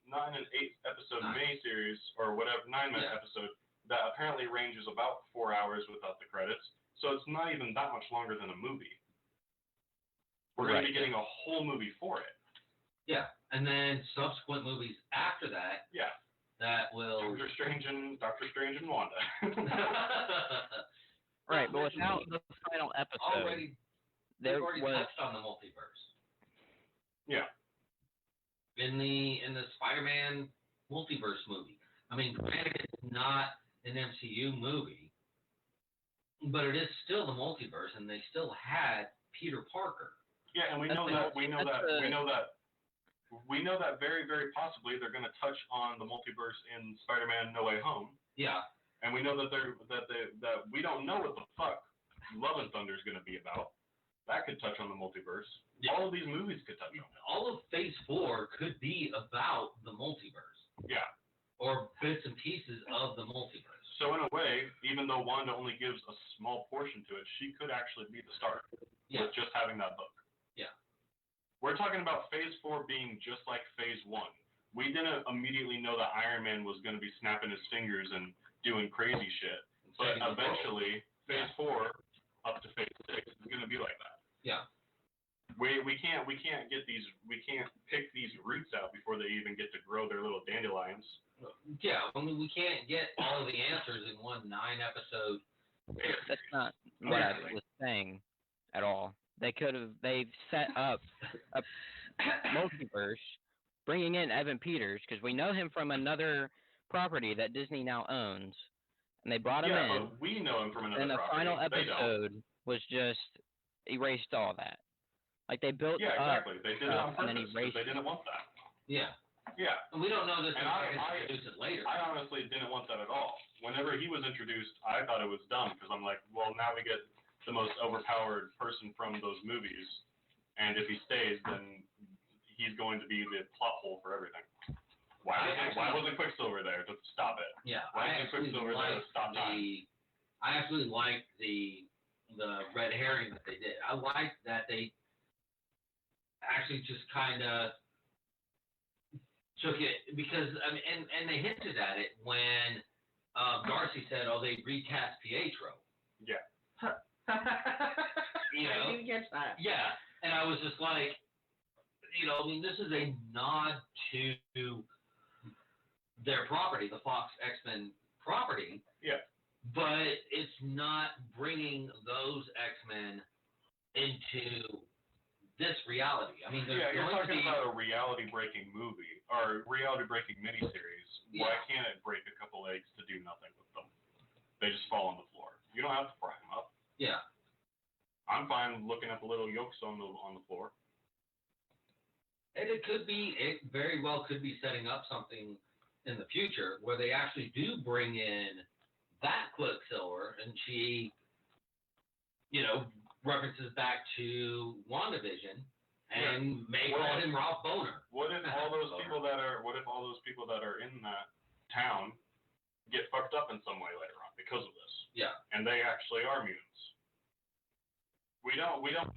miniseries or whatever 9-minute episode that apparently ranges about 4 hours without the credits. So it's not even that much longer than a movie. We're going to be getting a whole movie for it. Yeah, and then subsequent movies after that. Yeah. That will. Doctor Strange and Wanda. Right, but without the final episode, they've already touched on the multiverse. Yeah. In the Spider-Man multiverse movie. I mean, granted, it's not an MCU movie, but it is still the multiverse, and they still had Peter Parker. Yeah, and we know that very, very possibly they're going to touch on the multiverse in Spider-Man: No Way Home. Yeah. And we know that we don't know what the fuck Love and Thunder is going to be about. That could touch on the multiverse. Yeah. All of these movies could touch on it. All of Phase 4 could be about the multiverse. Yeah. Or bits and pieces of the multiverse. So in a way, even though Wanda only gives a small portion to it, she could actually be the start with just having that book. Yeah. We're talking about Phase 4 being just like Phase 1. We didn't immediately know that Iron Man was going to be snapping his fingers and doing crazy shit. But eventually, Phase 4 up to Phase 6 is going to be like that. Yeah. We can't pick these roots out before they even get to grow their little dandelions. Yeah, I mean, we can't get all the answers in one 9-episode. That's not what I was saying at all. They've set up a multiverse, bringing in Evan Peters, because we know him from another property that Disney now owns, and they brought him in. Yeah, but we know him from another and the property. final episode was just erased all that. Like, they built Yeah, up exactly. They did it on and then purpose erased because they didn't want that. Yeah. Yeah. And we don't know this And until I they introduce it later. I honestly didn't want that at all. Whenever he was introduced, I thought it was dumb because I'm like, well, now we get the most overpowered person from those movies, and if he stays, then he's going to be the plot hole for everything. Why wasn't Quicksilver there to stop it? Yeah, Why wasn't Quicksilver there to stop time? I actually liked the red herring that they did. I liked that they actually just kind of took it because I mean, and they hinted at it when Darcy said, "Oh, they recast Pietro." Yeah. You know? I didn't catch that. Yeah, and I was just like, I mean, this is a nod to their property, the Fox X-Men property. Yeah. But it's not bringing those X-Men into this reality. I mean, you're talking about a reality-breaking movie or reality-breaking miniseries. Yeah. Why can't it break a couple eggs to do nothing with them? They just fall on the floor. You don't have to fry them up. Yeah. I'm fine looking at the little yolks on the floor. And it very well could be setting up something in the future where they actually do bring in that Quicksilver, and she, references back to WandaVision, and may call him Ralph Boner. What if all those people that are in that town get fucked up in some way later on because of this? Yeah. And they actually are mutants. We don't know enough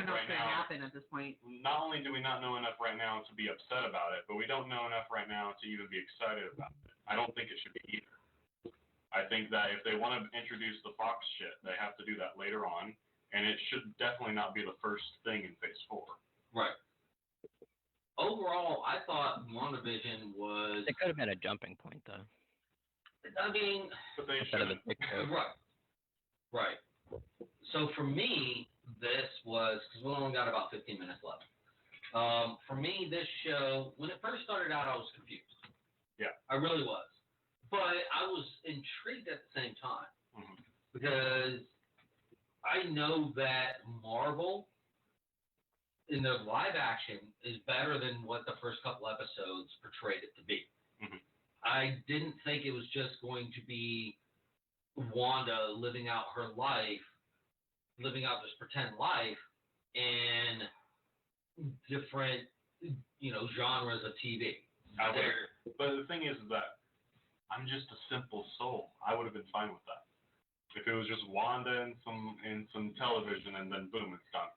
right now. Happen at this point. Not only do we not know enough right now to be upset about it, but we don't know enough right now to even be excited about it. I don't think it should be either. I think that if they want to introduce the Fox shit, they have to do that later on, and it should definitely not be the first thing in Phase 4. Right. Overall, I thought WandaVision was... It could have been a jumping point, though. I mean... But they shouldn't. Right. So for me, this was... Because we only got about 15 minutes left. For me, this show, when it first started out, I was confused. Yeah. I really was. But I was intrigued at the same time. Mm-hmm. Because I know that Marvel, in their live action, is better than what the first couple episodes portrayed it to be. Mm-hmm. I didn't think it was just going to be Wanda living out her life, living out this pretend life in different, genres of TV. But the thing is that I'm just a simple soul. I would have been fine with that. If it was just Wanda and some television, and then boom, it's done.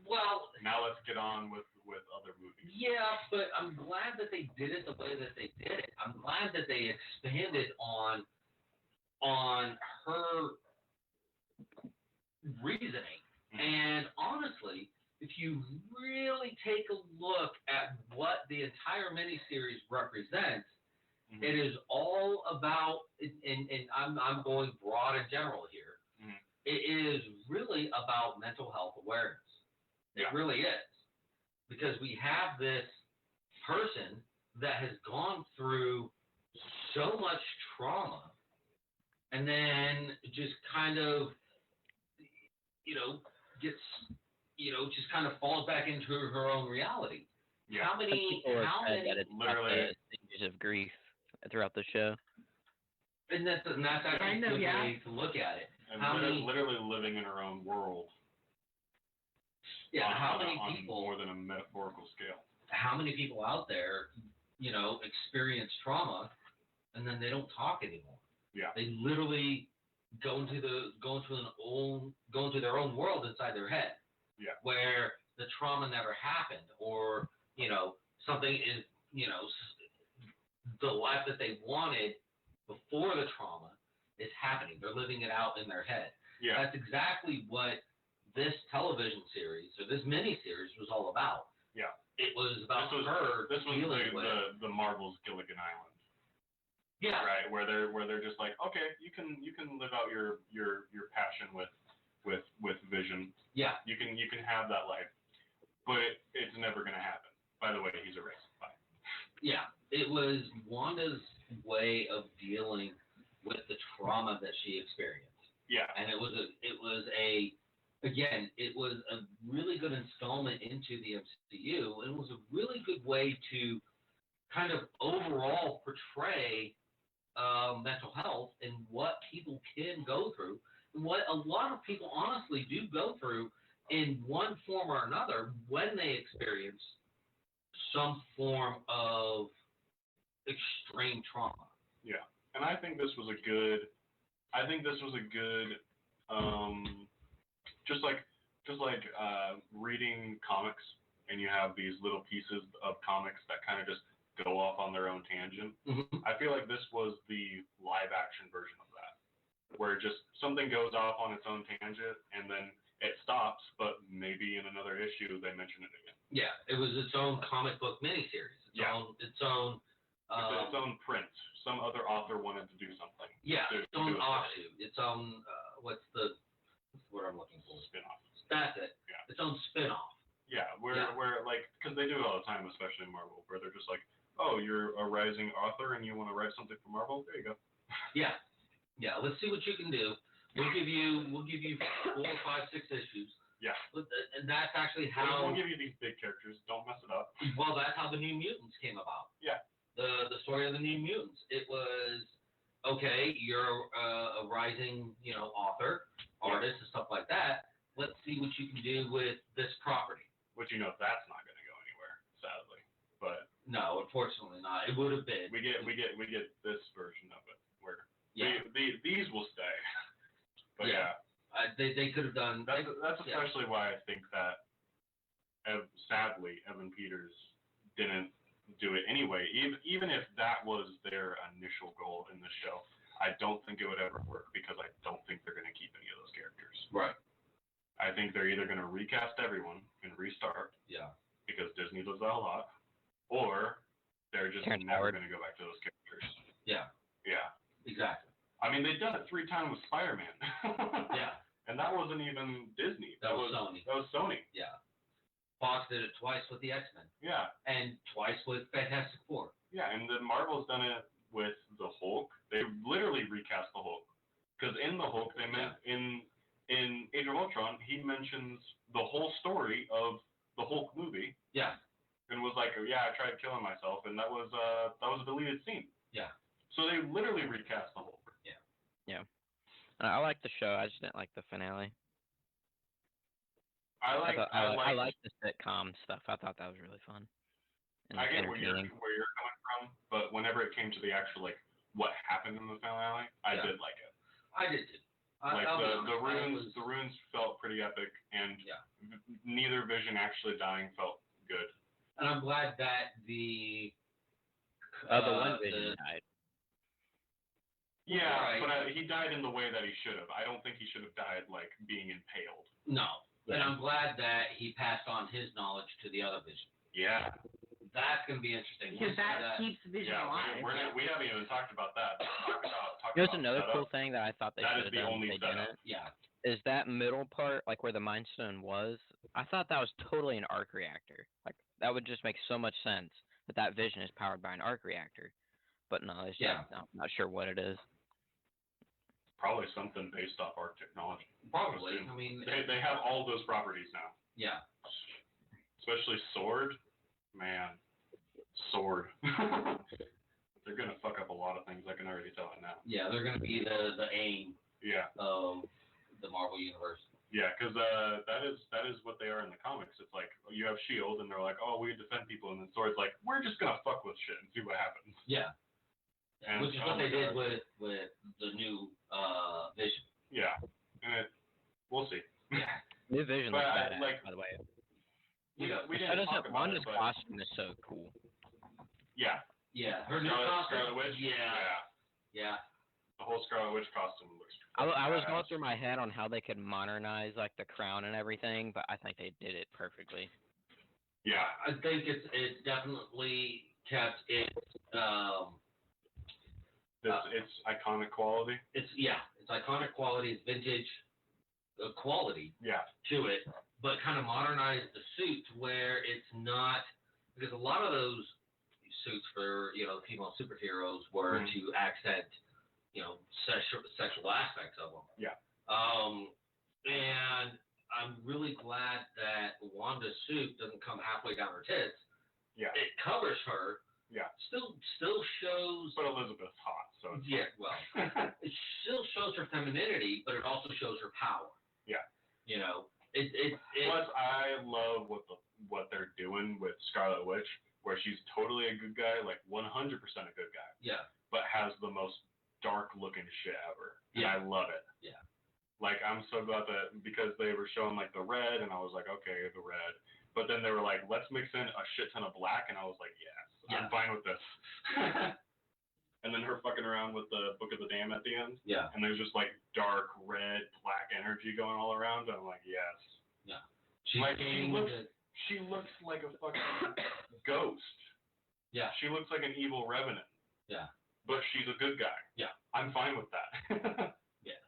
Well, now let's get on with other movies. Yeah, but I'm glad that they did it the way that they did it. I'm glad that they expanded on her reasoning. And honestly, if you really take a look at what the entire miniseries represents, mm-hmm. It is all about, and I'm going broad and general here, mm-hmm. It is really about mental health awareness. It really is. Because we have this person that has gone through so much trauma and then just kind of, gets, just kind of falls back into her own reality. Yeah. How many literally stages of grief throughout the show? And that's actually a good way to look at it. And literally living in her own world. Yeah, how many people, on more than a metaphorical scale. How many people out there, experience trauma and then they don't talk anymore? Yeah. They literally go into their own world inside their head. Yeah. Where the trauma never happened, or, something is, the life that they wanted before the trauma is happening. They're living it out in their head. Yeah. That's exactly what this television series or this miniseries was all about. Yeah. It was about her dealing with the Marvel's Gilligan Island. Yeah. Right, where they're just like, okay, you can live out your passion with Vision. Yeah. You can have that life, but it's never gonna happen. By the way, he's erased. Bye. Yeah, it was Wanda's way of dealing with the trauma that she experienced. Yeah. And it was a really good installment into the MCU, and it was a really good way to kind of overall portray mental health and what people can go through, and what a lot of people honestly do go through in one form or another when they experience some form of extreme trauma. Yeah, and I think this was a good, just like reading comics, and you have these little pieces of comics that kind of just go off on their own tangent. Mm-hmm. I feel like this was the live action version of that, where just something goes off on its own tangent and then it stops, but maybe in another issue they mention it again. Yeah, it was its own comic book miniseries. Its own print. Some other author wanted to do something. Yeah, its own offshoot. Its own what's the word I'm looking for? Spin-off. That's it. Yeah. Its own spin-off. Yeah, where like, because they do it all the time, especially in Marvel, where they're just like, oh, you're a rising author and you want to write something for Marvel? There you go. Yeah. Yeah, let's see what you can do. We'll give you 4, 5, 6 issues. Yeah. And that's actually how we'll give you these big characters. Don't mess it up. Well, that's how the New Mutants came about. Yeah. The story of the New Mutants. It was okay, you're a rising, author, artist, and stuff like that. Let's see what you can do with this property. Which that's not going to go anywhere, sadly. But no, unfortunately not. It would have been. We get this version of it where these will stay. But they could have done. That's especially why I think that sadly Evan Peters didn't do it anyway. Even if that was their initial goal in the show, I don't think it would ever work because I don't think they're going to keep any of those characters. Right. I think they're either going to recast everyone and restart. Yeah. Because Disney does that a lot, or they're just never going to go back to those characters. Yeah. Yeah. Exactly. I mean, they've done it 3 times with Spider-Man. Yeah. And that wasn't even Disney. That was Sony. That was Sony. Yeah. Fox did it twice with the X-Men. Yeah. And twice with Fantastic Four. Yeah, and the Marvel's done it with the Hulk. They literally recast the Hulk. Because in the Hulk, they meant in Age of Ultron, he mentions the whole story of the Hulk movie. Yeah. And was like, yeah, I tried killing myself, and that was a deleted scene. Yeah. So they literally recast the Hulk. Yeah. Yeah. I liked the show. I just didn't like the finale. I like the sitcom stuff. I thought that was really fun. And I get where you're coming from, but whenever it came to the actual what happened in the finale, I did like it. I did too. The runes felt pretty epic, and neither Vision actually dying felt good. And I'm glad that the one Vision died. Yeah, right. But he died in the way that he should have. I don't think he should have died being impaled. No. Yeah. And I'm glad that he passed on his knowledge to the other Vision. Yeah. That's going to be interesting. Because that keeps Vision alive. We haven't even talked about that. There's another cool thing that I thought they should have done. They didn't. Yeah. Is that middle part, where the Mind Stone was? I thought that was totally an arc reactor. That would just make so much sense that Vision is powered by an arc reactor. But no, it's I'm not sure what it is. Probably something based off arc technology. Probably. I mean, they have all those properties now. Yeah. Especially sword. Man, sword. They're gonna fuck up a lot of things. I can already tell it now. Yeah, they're gonna be the aim. Yeah. Of the Marvel universe. Yeah, because that is what they are in the comics. It's like you have S.H.I.E.L.D. and they're like, oh, we defend people, and then Sword's like, we're just gonna fuck with shit and see what happens. Yeah. And, which is what they did with the new Vision. Yeah, and we'll see. Yeah. New Vision looks badass, by the way. We didn't talk about Wanda's costume is so cool. Yeah. Yeah. Her new costume. Scarlet Witch. Yeah. Yeah. The whole Scarlet Witch costume looks. I was going badass. through my head on how they could modernize like the crown and everything, but I think they did it perfectly. Yeah. I think it's definitely kept its It's iconic quality. it's iconic quality, it's vintage quality Yeah. to it, but kind of modernized the suit to where it's not, because a lot of those suits for female superheroes were Mhm. to accent sexual aspects of them. Yeah. And I'm really glad that Wanda's suit doesn't come halfway down her tits. Yeah. It covers her. Yeah. Still shows. But Elizabeth's hot, so it's Yeah, well, it still shows her femininity, but it also shows her power. Yeah. It Plus, I love what they're doing with Scarlet Witch, where she's totally a good guy, like 100% a good guy, yeah. but has the most dark looking shit ever. And Yeah. I love it. Yeah. Like, I'm so glad that, because they were showing like the red, and I was like, okay, the red. But then they were like, let's mix in a shit ton of black, and I was like, yes, Yeah. I'm fine with this. And then her fucking around with the Book of the Damned at the end. Yeah. And there's just like dark red, black energy going all around. And I'm like, yes. Yeah. She looks like a fucking ghost. Yeah. She looks like an evil revenant. Yeah. But she's a good guy. Yeah. I'm fine with that. Yeah.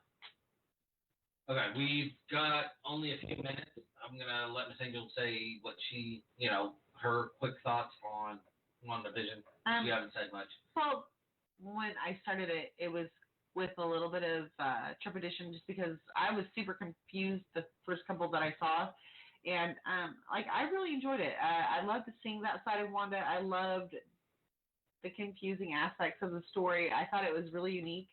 Okay, we've got only a few minutes. I'm gonna let Miss Angel say what she, her quick thoughts on WandaVision. We haven't said much. Well, when I started it, it was with a little bit of trepidation, just because I was super confused the first couple that I saw, and I really enjoyed it. I loved seeing that side of Wanda. I loved the confusing aspects of the story. I thought it was really unique.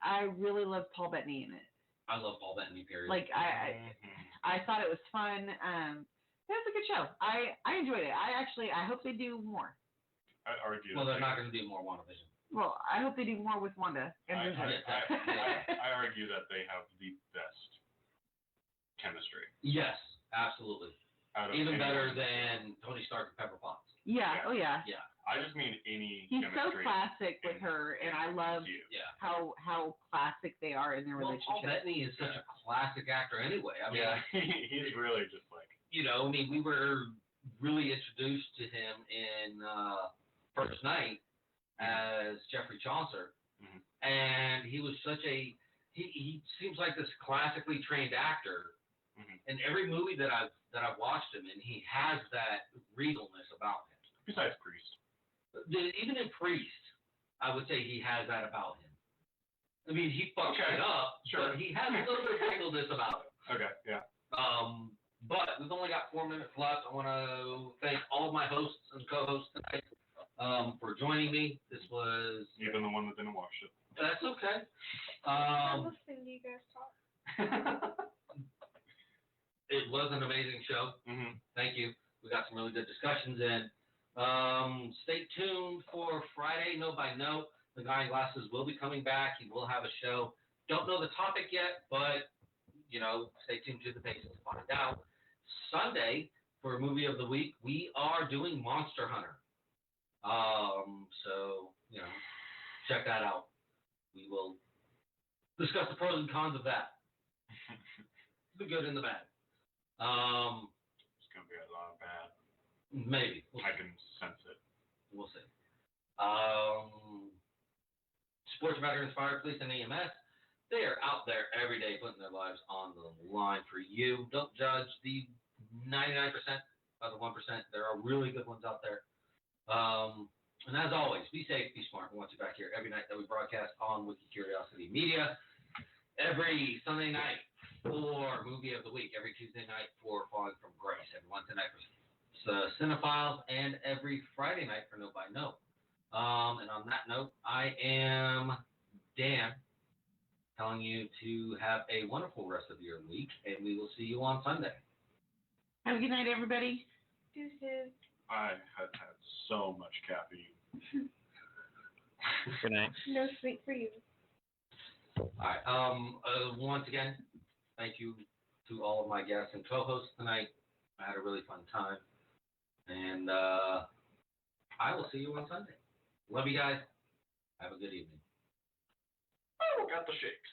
I really loved Paul Bettany in it. I love Paul Bettany, period. Like I thought it was fun. It was a good show. I enjoyed it. I hope they do more. I argue. Well, they're not going to do more WandaVision. Well, I hope they do more with Wanda. And I argue that they have the best chemistry. Yes, absolutely. Even better than Tony Stark and Pepper Potts. Yeah. Oh yeah. Yeah. I just mean any He's so chemistry. classic with her, and I love how classic they are in their relationship. Paul Bettany is such a classic actor anyway. I mean, he's really just like. We were really introduced to him in First Night as Jeffrey Chaucer, and he was such he seems like this classically trained actor. In every movie that I've watched him in, he has that regalness about him. Besides Priest. Even in Priest, I would say he has that about him. I mean, he fucks it up, sure. but he has a little bit of regalness about him. Okay, yeah. But we've only got 4 minutes left. I want to thank all of my hosts and co-hosts tonight for joining me. This was... Even the one that didn't watch it. That's okay. I'm listening to you guys talk. It was an amazing show. Thank you. We got some really good discussions in. Stay tuned for Friday, No by No. The Guy in Glasses will be coming back. He will have a show. Don't know the topic yet, but, stay tuned to the pages to find out. Sunday, for Movie of the Week, we are doing Monster Hunter. So, check that out. We will discuss the pros and cons of that. The good and the bad. It's going to be a lot of bad. Maybe. I can sense it. We'll see. Sports Veterans, Fire Police, and EMS, they are out there every day putting their lives on the line for you. Don't judge the 99% of the 1%. There are really good ones out there. And as always, be safe, be smart. We want you back here every night that we broadcast on Wiki Curiosity Media. Every Sunday night for Movie of the Week. Every Tuesday night for Falling from Grace. Every Wednesday night for Cinephiles. And every Friday night for No by No. And on that note, I am Dan, telling you to have a wonderful rest of your week, and we will see you on Sunday. Have a good night, everybody. Deuces. I have had so much caffeine. Good night. No sleep for you. All right. Once again, thank you to all of my guests and co-hosts tonight. I had a really fun time. And I will see you on Sunday. Love you guys. Have a good evening. Oh, got the shakes.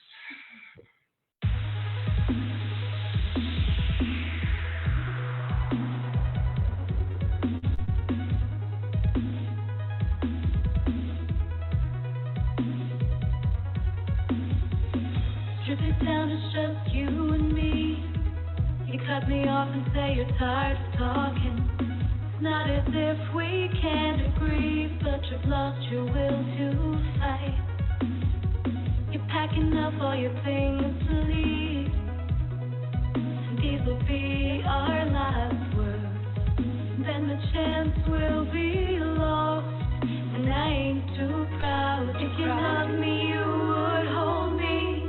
Strip it down, it's just you and me. You cut me off and say you're tired of talking. It's not as if we can't agree, but you've lost your will to fight. You're packing up all your things to leave, and these will be our last words. Then the chance will be lost, and I ain't too proud. If you love me, you would hold me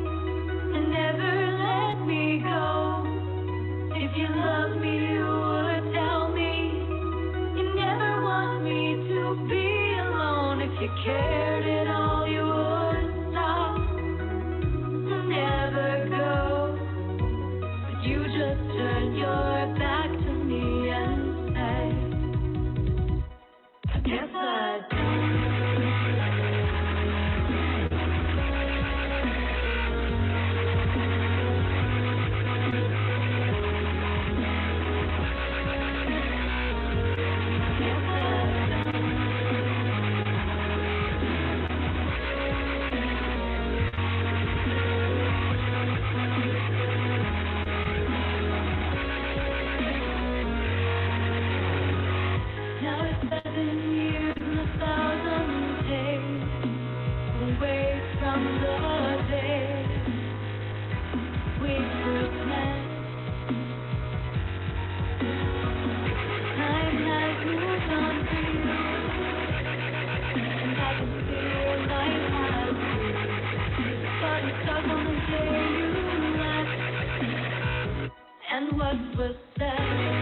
and never let me go. If you love me, you would tell me you never want me to be alone. If you cared at all, you would stop and never go. But you just turn your back to me and say, I guess I don't. Now it's 7 years and 1,000 days away from the day we first met. Time has moved on for you, and I can feel life has too. But it's stuck on the day you left, and what was said